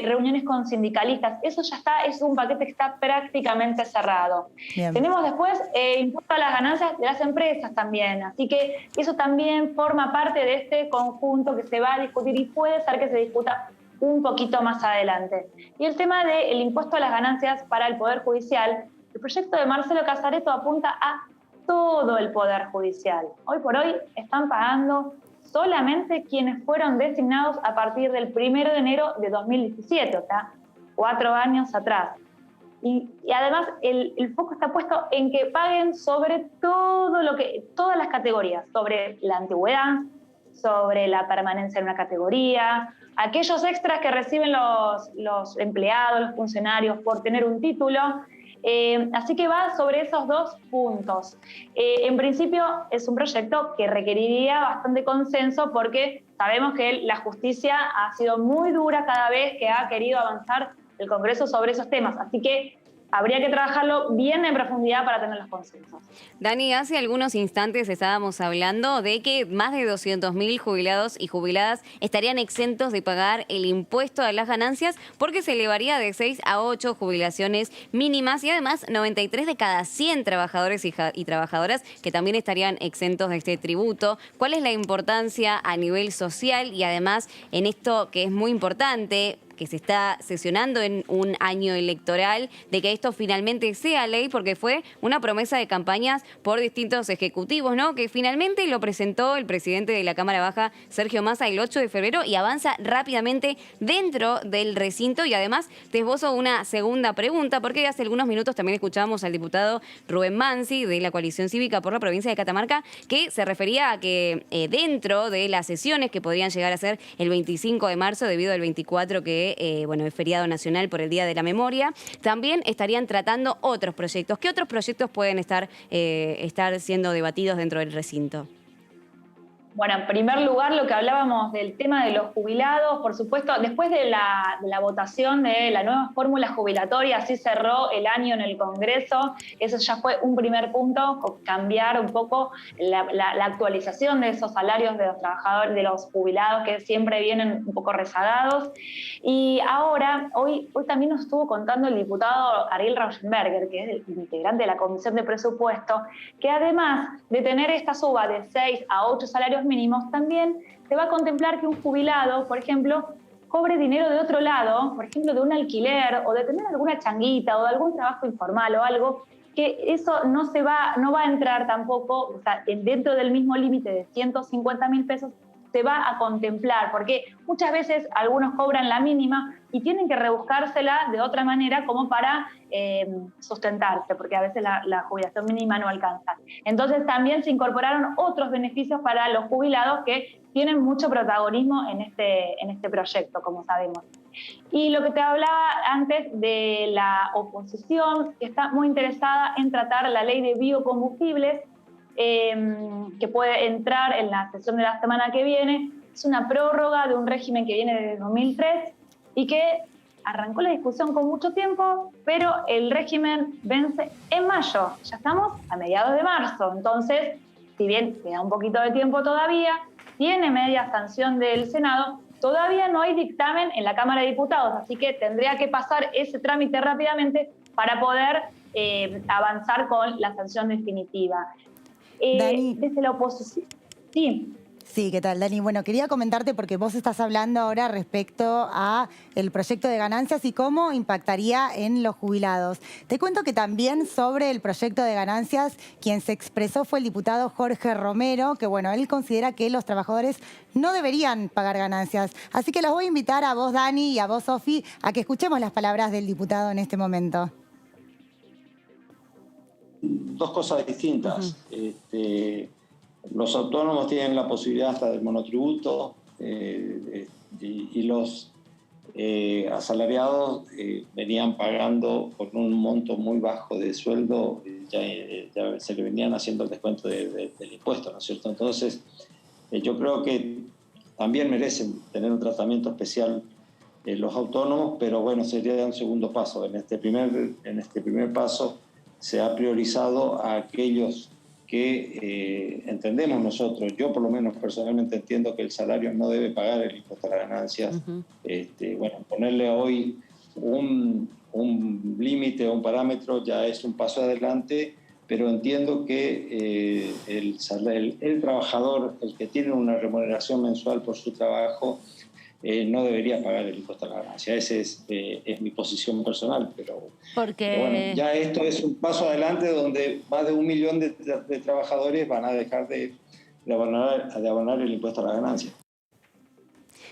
Speaker 14: reuniones con sindicalistas, eso ya está, es un paquete que está prácticamente cerrado. Bien. Tenemos después impuesto a las ganancias de las empresas también, así que eso también forma parte de este conjunto que se va a discutir y puede ser que se discuta un poquito más adelante. Y el tema del impuesto a las ganancias para el Poder Judicial, el proyecto de Marcelo Casareto apunta a todo el Poder Judicial. Hoy por hoy están pagando solamente quienes fueron designados a partir del 1 de enero de 2017, o sea, 4 años atrás. Y además el foco está puesto en que paguen sobre todo todas las categorías, sobre la antigüedad, sobre la permanencia en una categoría, aquellos extras que reciben los empleados, los funcionarios por tener un título. Así que va sobre esos dos puntos. En principio es un proyecto que requeriría bastante consenso porque sabemos que la justicia ha sido muy dura cada vez que ha querido avanzar el Congreso sobre esos temas. Así que habría que trabajarlo bien en profundidad para tener los consensos.
Speaker 2: Dani, hace algunos instantes estábamos hablando de que más de 200.000 jubilados y jubiladas estarían exentos de pagar el impuesto a las ganancias porque se elevaría de 6 a 8 jubilaciones mínimas y además 93 de cada 100 trabajadores y trabajadoras que también estarían exentos de este tributo. ¿Cuál es la importancia a nivel social y además en esto que es muy importante, que se está sesionando en un año electoral, de que esto finalmente sea ley, porque fue una promesa de campañas por distintos ejecutivos, ¿no? Que finalmente lo presentó el presidente de la Cámara Baja, Sergio Massa, el 8 de febrero y avanza rápidamente dentro del recinto. Y además te esbozo una segunda pregunta, porque hace algunos minutos también escuchábamos al diputado Rubén Mansi de la Coalición Cívica por la provincia de Catamarca, que se refería a que dentro de las sesiones que podrían llegar a ser el 25 de marzo, debido al 24 que es feriado nacional por el Día de la Memoria, también estarían tratando otros proyectos. ¿Qué otros proyectos pueden estar siendo debatidos dentro del recinto?
Speaker 14: Bueno, en primer lugar, lo que hablábamos del tema de los jubilados, por supuesto, después de la votación de la nueva fórmula jubilatoria, así cerró el año en el Congreso, eso ya fue un primer punto, cambiar un poco la actualización de esos salarios de los trabajadores, de los jubilados que siempre vienen un poco rezagados. Y ahora, hoy también nos estuvo contando el diputado Ariel Rauschenberger, que es el integrante de la Comisión de Presupuesto, que además de tener esta suba de 6 a 8 salarios mínimos, también se va a contemplar que un jubilado, por ejemplo, cobre dinero de otro lado, por ejemplo, de un alquiler o de tener alguna changuita o de algún trabajo informal o algo, que eso no va a entrar tampoco, o sea, dentro del mismo límite de 150.000 pesos, se va a contemplar, porque muchas veces algunos cobran la mínima y tienen que rebuscársela de otra manera como para sustentarse, porque a veces la jubilación mínima no alcanza. Entonces también se incorporaron otros beneficios para los jubilados que tienen mucho protagonismo en este proyecto, como sabemos. Y lo que te hablaba antes de la oposición, que está muy interesada en tratar la ley de biocombustibles, que puede entrar en la sesión de la semana que viene. Es una prórroga de un régimen que viene desde 2003 y que arrancó la discusión con mucho tiempo, pero el régimen vence en mayo. Ya estamos a mediados de marzo. Entonces, si bien queda un poquito de tiempo todavía, tiene media sanción del Senado, todavía no hay dictamen en la Cámara de Diputados, así que tendría que pasar ese trámite rápidamente para poder avanzar con la sanción definitiva.
Speaker 3: Dani.
Speaker 14: Desde la oposición. Sí.
Speaker 3: Sí, ¿qué tal, Dani? Bueno, quería comentarte porque vos estás hablando ahora respecto a el proyecto de ganancias y cómo impactaría en los jubilados. Te cuento que también sobre el proyecto de ganancias, quien se expresó fue el diputado Jorge Romero, que bueno, él considera que los trabajadores no deberían pagar ganancias. Así que los voy a invitar a vos, Dani, y a vos, Sofi, a que escuchemos las palabras del diputado en este momento.
Speaker 20: Dos cosas distintas. Los autónomos tienen la posibilidad hasta del monotributo y los asalariados venían pagando por un monto muy bajo de sueldo, ya se le venían haciendo el descuento del impuesto, ¿no es cierto? Entonces, yo creo que también merecen tener un tratamiento especial los autónomos, pero bueno, sería un segundo paso. En este primer paso se ha priorizado a aquellos que entendemos nosotros. Yo por lo menos personalmente entiendo que el salario no debe pagar el impuesto a las ganancias. Bueno, ponerle hoy un límite o un parámetro ya es un paso adelante, pero entiendo que el trabajador, el que tiene una remuneración mensual por su trabajo, no debería pagar el impuesto a la ganancia. Esa es mi posición personal, pero bueno, ya esto es un paso adelante donde más de 1 millón de trabajadores van a dejar de abonar el impuesto a la ganancia.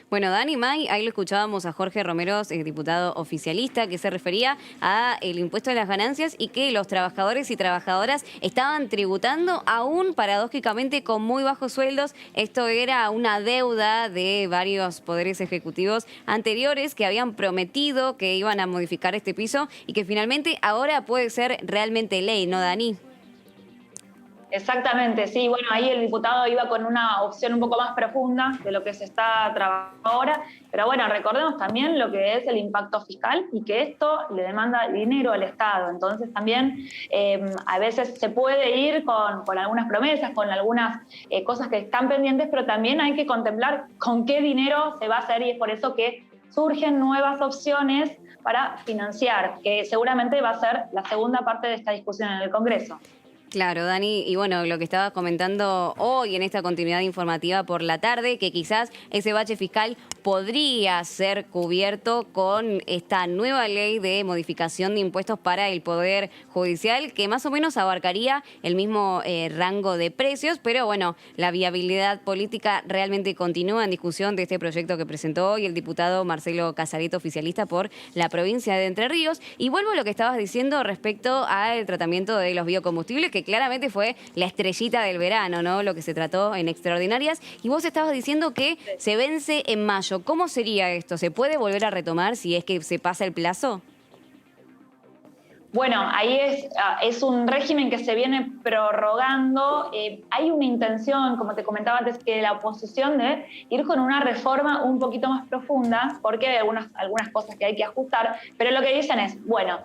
Speaker 2: Bueno, Dani, May, ahí lo escuchábamos a Jorge Romero, diputado oficialista, que se refería a el impuesto a las ganancias y que los trabajadores y trabajadoras estaban tributando aún paradójicamente con muy bajos sueldos. Esto era una deuda de varios poderes ejecutivos anteriores que habían prometido que iban a modificar este piso y que finalmente ahora puede ser realmente ley, ¿no, Dani?
Speaker 14: Exactamente, sí. Bueno, ahí el diputado iba con una opción un poco más profunda de lo que se está trabajando ahora, pero bueno, recordemos también lo que es el impacto fiscal y que esto le demanda dinero al Estado. Entonces también a veces se puede ir con algunas promesas, con algunas cosas que están pendientes, pero también hay que contemplar con qué dinero se va a hacer y es por eso que surgen nuevas opciones para financiar, que seguramente va a ser la segunda parte de esta discusión en el Congreso.
Speaker 2: Claro, Dani, y bueno, lo que estabas comentando hoy en esta continuidad informativa por la tarde, que quizás ese bache fiscal podría ser cubierto con esta nueva ley de modificación de impuestos para el Poder Judicial, que más o menos abarcaría el mismo rango de precios, pero bueno, la viabilidad política realmente continúa en discusión de este proyecto que presentó hoy el diputado Marcelo Casareto, oficialista por la provincia de Entre Ríos. Y vuelvo a lo que estabas diciendo respecto al tratamiento de los biocombustibles, que claramente fue la estrellita del verano, ¿no? Lo que se trató en Extraordinarias. Y vos estabas diciendo que se vence en mayo. ¿Cómo sería esto? ¿Se puede volver a retomar si es que se pasa el plazo?
Speaker 14: bueno, ahí es un régimen que se viene prorrogando. Hay una intención, como te comentaba antes, que la oposición de ir con una reforma un poquito más profunda, porque hay algunas cosas que hay que ajustar, pero lo que dicen es, bueno,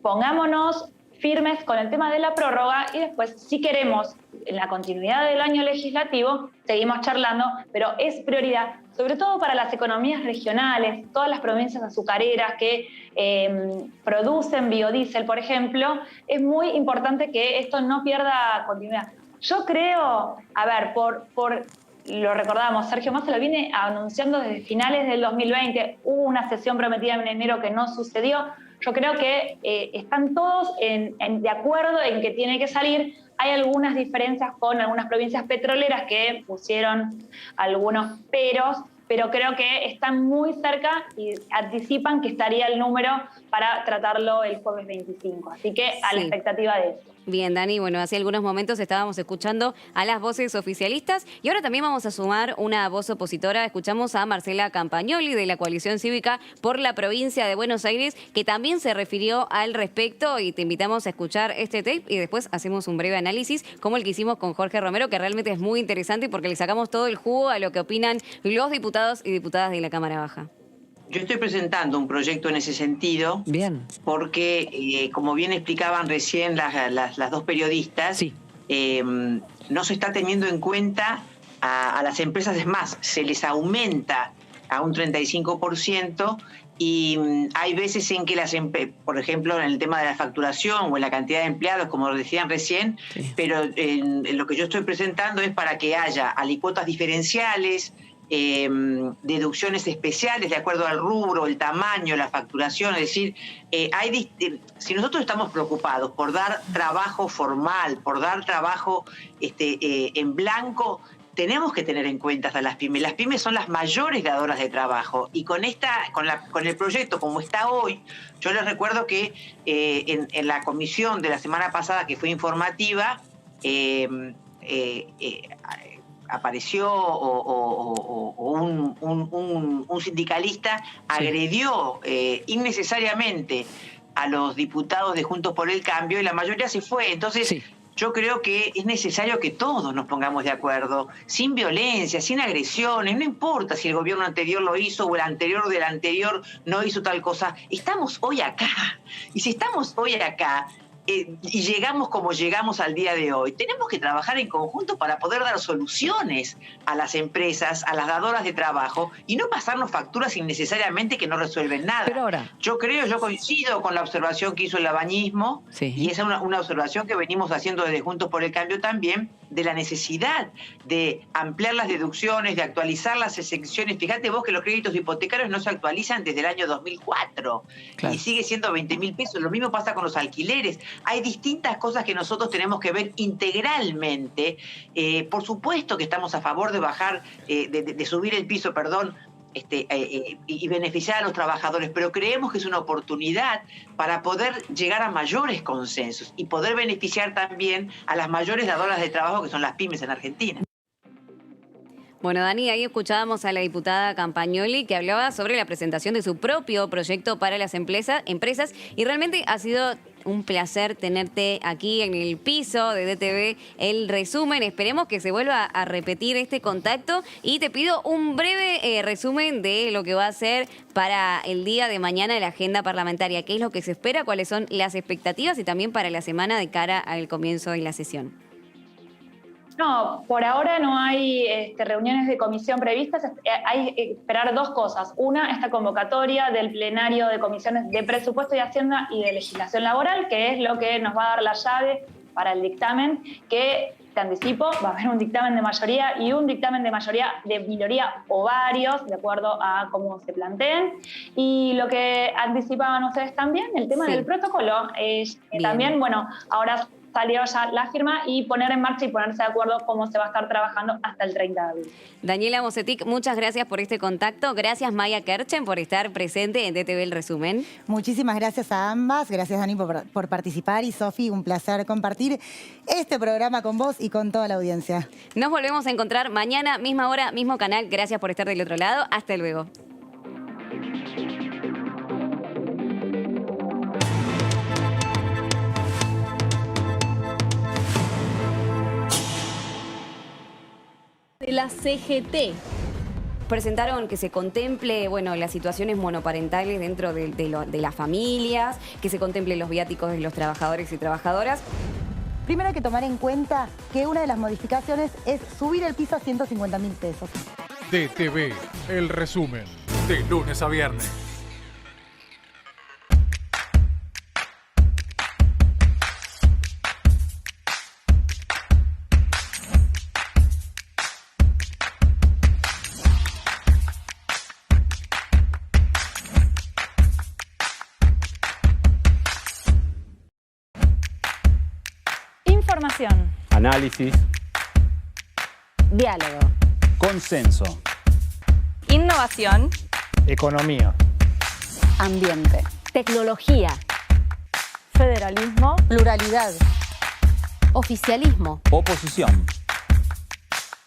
Speaker 14: pongámonos firmes con el tema de la prórroga y después, si queremos, en la continuidad del año legislativo, seguimos charlando, pero es prioridad, sobre todo para las economías regionales, todas las provincias azucareras que producen biodiesel, por ejemplo, es muy importante que esto no pierda continuidad. Yo creo, a ver, lo recordamos, Sergio Massa lo viene anunciando desde finales del 2020, hubo una sesión prometida en enero que no sucedió. Yo creo que están todos de acuerdo en que tiene que salir. Hay algunas diferencias con algunas provincias petroleras que pusieron algunos peros, pero creo que están muy cerca y anticipan que estaría el número para tratarlo el jueves 25. Así que a la expectativa de eso.
Speaker 2: Bien, Dani, bueno, hace algunos momentos estábamos escuchando a las voces oficialistas y ahora también vamos a sumar una voz opositora. Escuchamos a Marcela Campagnoli de la Coalición Cívica por la provincia de Buenos Aires, que también se refirió al respecto y te invitamos a escuchar este tape y después hacemos un breve análisis como el que hicimos con Jorge Romero, que realmente es muy interesante porque le sacamos todo el jugo a lo que opinan los diputados y diputadas de la Cámara Baja.
Speaker 21: Yo estoy presentando un proyecto en ese sentido.
Speaker 2: Bien.
Speaker 21: Porque, como bien explicaban recién las dos periodistas, sí. No se está teniendo en cuenta a las empresas. Es más, se les aumenta a un 35% y hay veces en que por ejemplo, en el tema de la facturación o en la cantidad de empleados, como decían recién, sí. Pero lo que yo estoy presentando es para que haya alicuotas diferenciales, deducciones especiales de acuerdo al rubro, el tamaño, la facturación. Es decir, si nosotros estamos preocupados por dar trabajo formal, por dar trabajo en blanco, tenemos que tener en cuenta hasta las pymes. Las pymes son las mayores dadoras de trabajo y con el proyecto como está hoy, yo les recuerdo que en la comisión de la semana pasada, que fue informativa, apareció un sindicalista agredió innecesariamente a los diputados de Juntos por el Cambio y la mayoría se fue. Entonces, sí. Yo creo que es necesario que todos nos pongamos de acuerdo, sin violencia, sin agresiones, no importa si el gobierno anterior lo hizo o el anterior del anterior no hizo tal cosa. Estamos hoy acá, y si estamos hoy acá, y llegamos como llegamos al día de hoy, tenemos que trabajar en conjunto para poder dar soluciones a las empresas, a las dadoras de trabajo y no pasarnos facturas innecesariamente que no resuelven nada.
Speaker 2: Pero ahora,
Speaker 21: yo coincido con la observación que hizo el labañismo, sí. Y esa es una observación que venimos haciendo desde Juntos por el Cambio también, de la necesidad de ampliar las deducciones, de actualizar las exenciones. Fíjate vos que los créditos hipotecarios no se actualizan desde el año 2004, claro. Y sigue siendo 20.000 pesos. Lo mismo pasa con los alquileres. Hay distintas cosas que nosotros tenemos que ver integralmente. Por supuesto que estamos a favor de bajar, de subir el piso, perdón, y beneficiar a los trabajadores, pero creemos que es una oportunidad para poder llegar a mayores consensos y poder beneficiar también a las mayores dadoras de trabajo que son las pymes en Argentina.
Speaker 2: Bueno, Dani, ahí escuchábamos a la diputada Campagnoli que hablaba sobre la presentación de su propio proyecto para las empresas y realmente ha sido un placer tenerte aquí en el piso de DTV El Resumen. Esperemos que se vuelva a repetir este contacto y te pido un breve resumen de lo que va a ser para el día de mañana la agenda parlamentaria. ¿Qué es lo que se espera? ¿Cuáles son las expectativas? Y también para la semana de cara al comienzo de la sesión.
Speaker 14: No, por ahora no hay reuniones de comisión previstas. Hay que esperar dos cosas. Una, esta convocatoria del plenario de comisiones de presupuesto y Hacienda y de legislación laboral, que es lo que nos va a dar la llave para el dictamen, que te anticipo, va a haber un dictamen de mayoría y un dictamen de mayoría de minoría o varios, de acuerdo a cómo se planteen. Y lo que anticipaban ustedes también, el tema del protocolo, también, bueno, ahora salió ya la firma y poner en marcha y ponerse de acuerdo cómo se va a estar trabajando hasta el 30 de abril.
Speaker 2: Daniela Mosetic, muchas gracias por este contacto. Gracias, Maya Kerchen, por estar presente en DTV El Resumen.
Speaker 3: Muchísimas gracias a ambas. Gracias, Dani, por participar. Y Sofi, un placer compartir este programa con vos y con toda la audiencia.
Speaker 2: Nos volvemos a encontrar mañana, misma hora, mismo canal. Gracias por estar del otro lado. Hasta luego.
Speaker 17: la CGT.
Speaker 2: Presentaron que se contemple, bueno, las situaciones monoparentales dentro de las familias, que se contemplen los viáticos de los trabajadores y trabajadoras.
Speaker 3: Primero hay que tomar en cuenta que una de las modificaciones es subir el piso a 150.000 pesos.
Speaker 1: DTV, el resumen, de lunes a viernes.
Speaker 6: Información.
Speaker 16: Análisis.
Speaker 6: Diálogo.
Speaker 16: Consenso.
Speaker 6: Innovación.
Speaker 16: Economía.
Speaker 6: Ambiente. Tecnología. Federalismo.
Speaker 19: Pluralidad. Oficialismo.
Speaker 16: Oposición.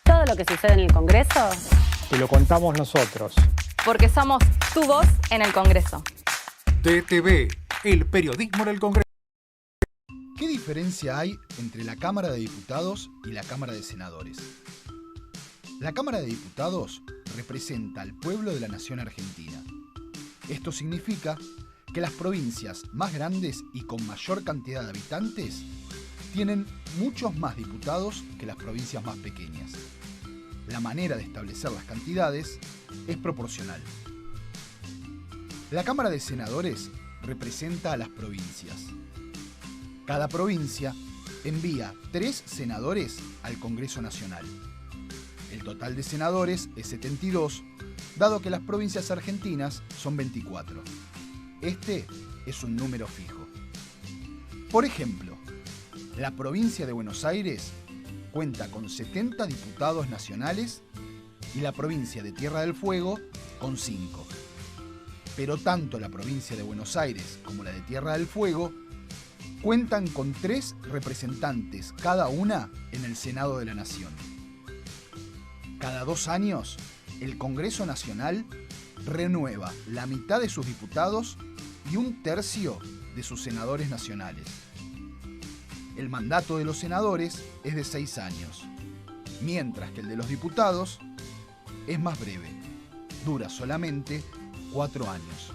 Speaker 6: Todo lo que sucede en el Congreso.
Speaker 16: Te lo contamos nosotros.
Speaker 6: Porque somos tu voz en el Congreso.
Speaker 1: DTV, el periodismo del Congreso.
Speaker 4: ¿Qué diferencia hay entre la Cámara de Diputados y la Cámara de Senadores? La Cámara de Diputados representa al pueblo de la nación argentina. Esto significa que las provincias más grandes y con mayor cantidad de habitantes tienen muchos más diputados que las provincias más pequeñas. La manera de establecer las cantidades es proporcional. La Cámara de Senadores representa a las provincias. Cada provincia envía 3 senadores al Congreso Nacional. El total de senadores es 72, dado que las provincias argentinas son 24. Este es un número fijo. Por ejemplo, la provincia de Buenos Aires cuenta con 70 diputados nacionales y la provincia de Tierra del Fuego con 5. Pero tanto la provincia de Buenos Aires como la de Tierra del Fuego cuentan con 3 representantes cada una en el Senado de la Nación. Cada 2 años, el Congreso Nacional renueva la mitad de sus diputados y 1/3 de sus senadores nacionales. El mandato de los senadores es de 6 años, mientras que el de los diputados es más breve, dura solamente 4 años.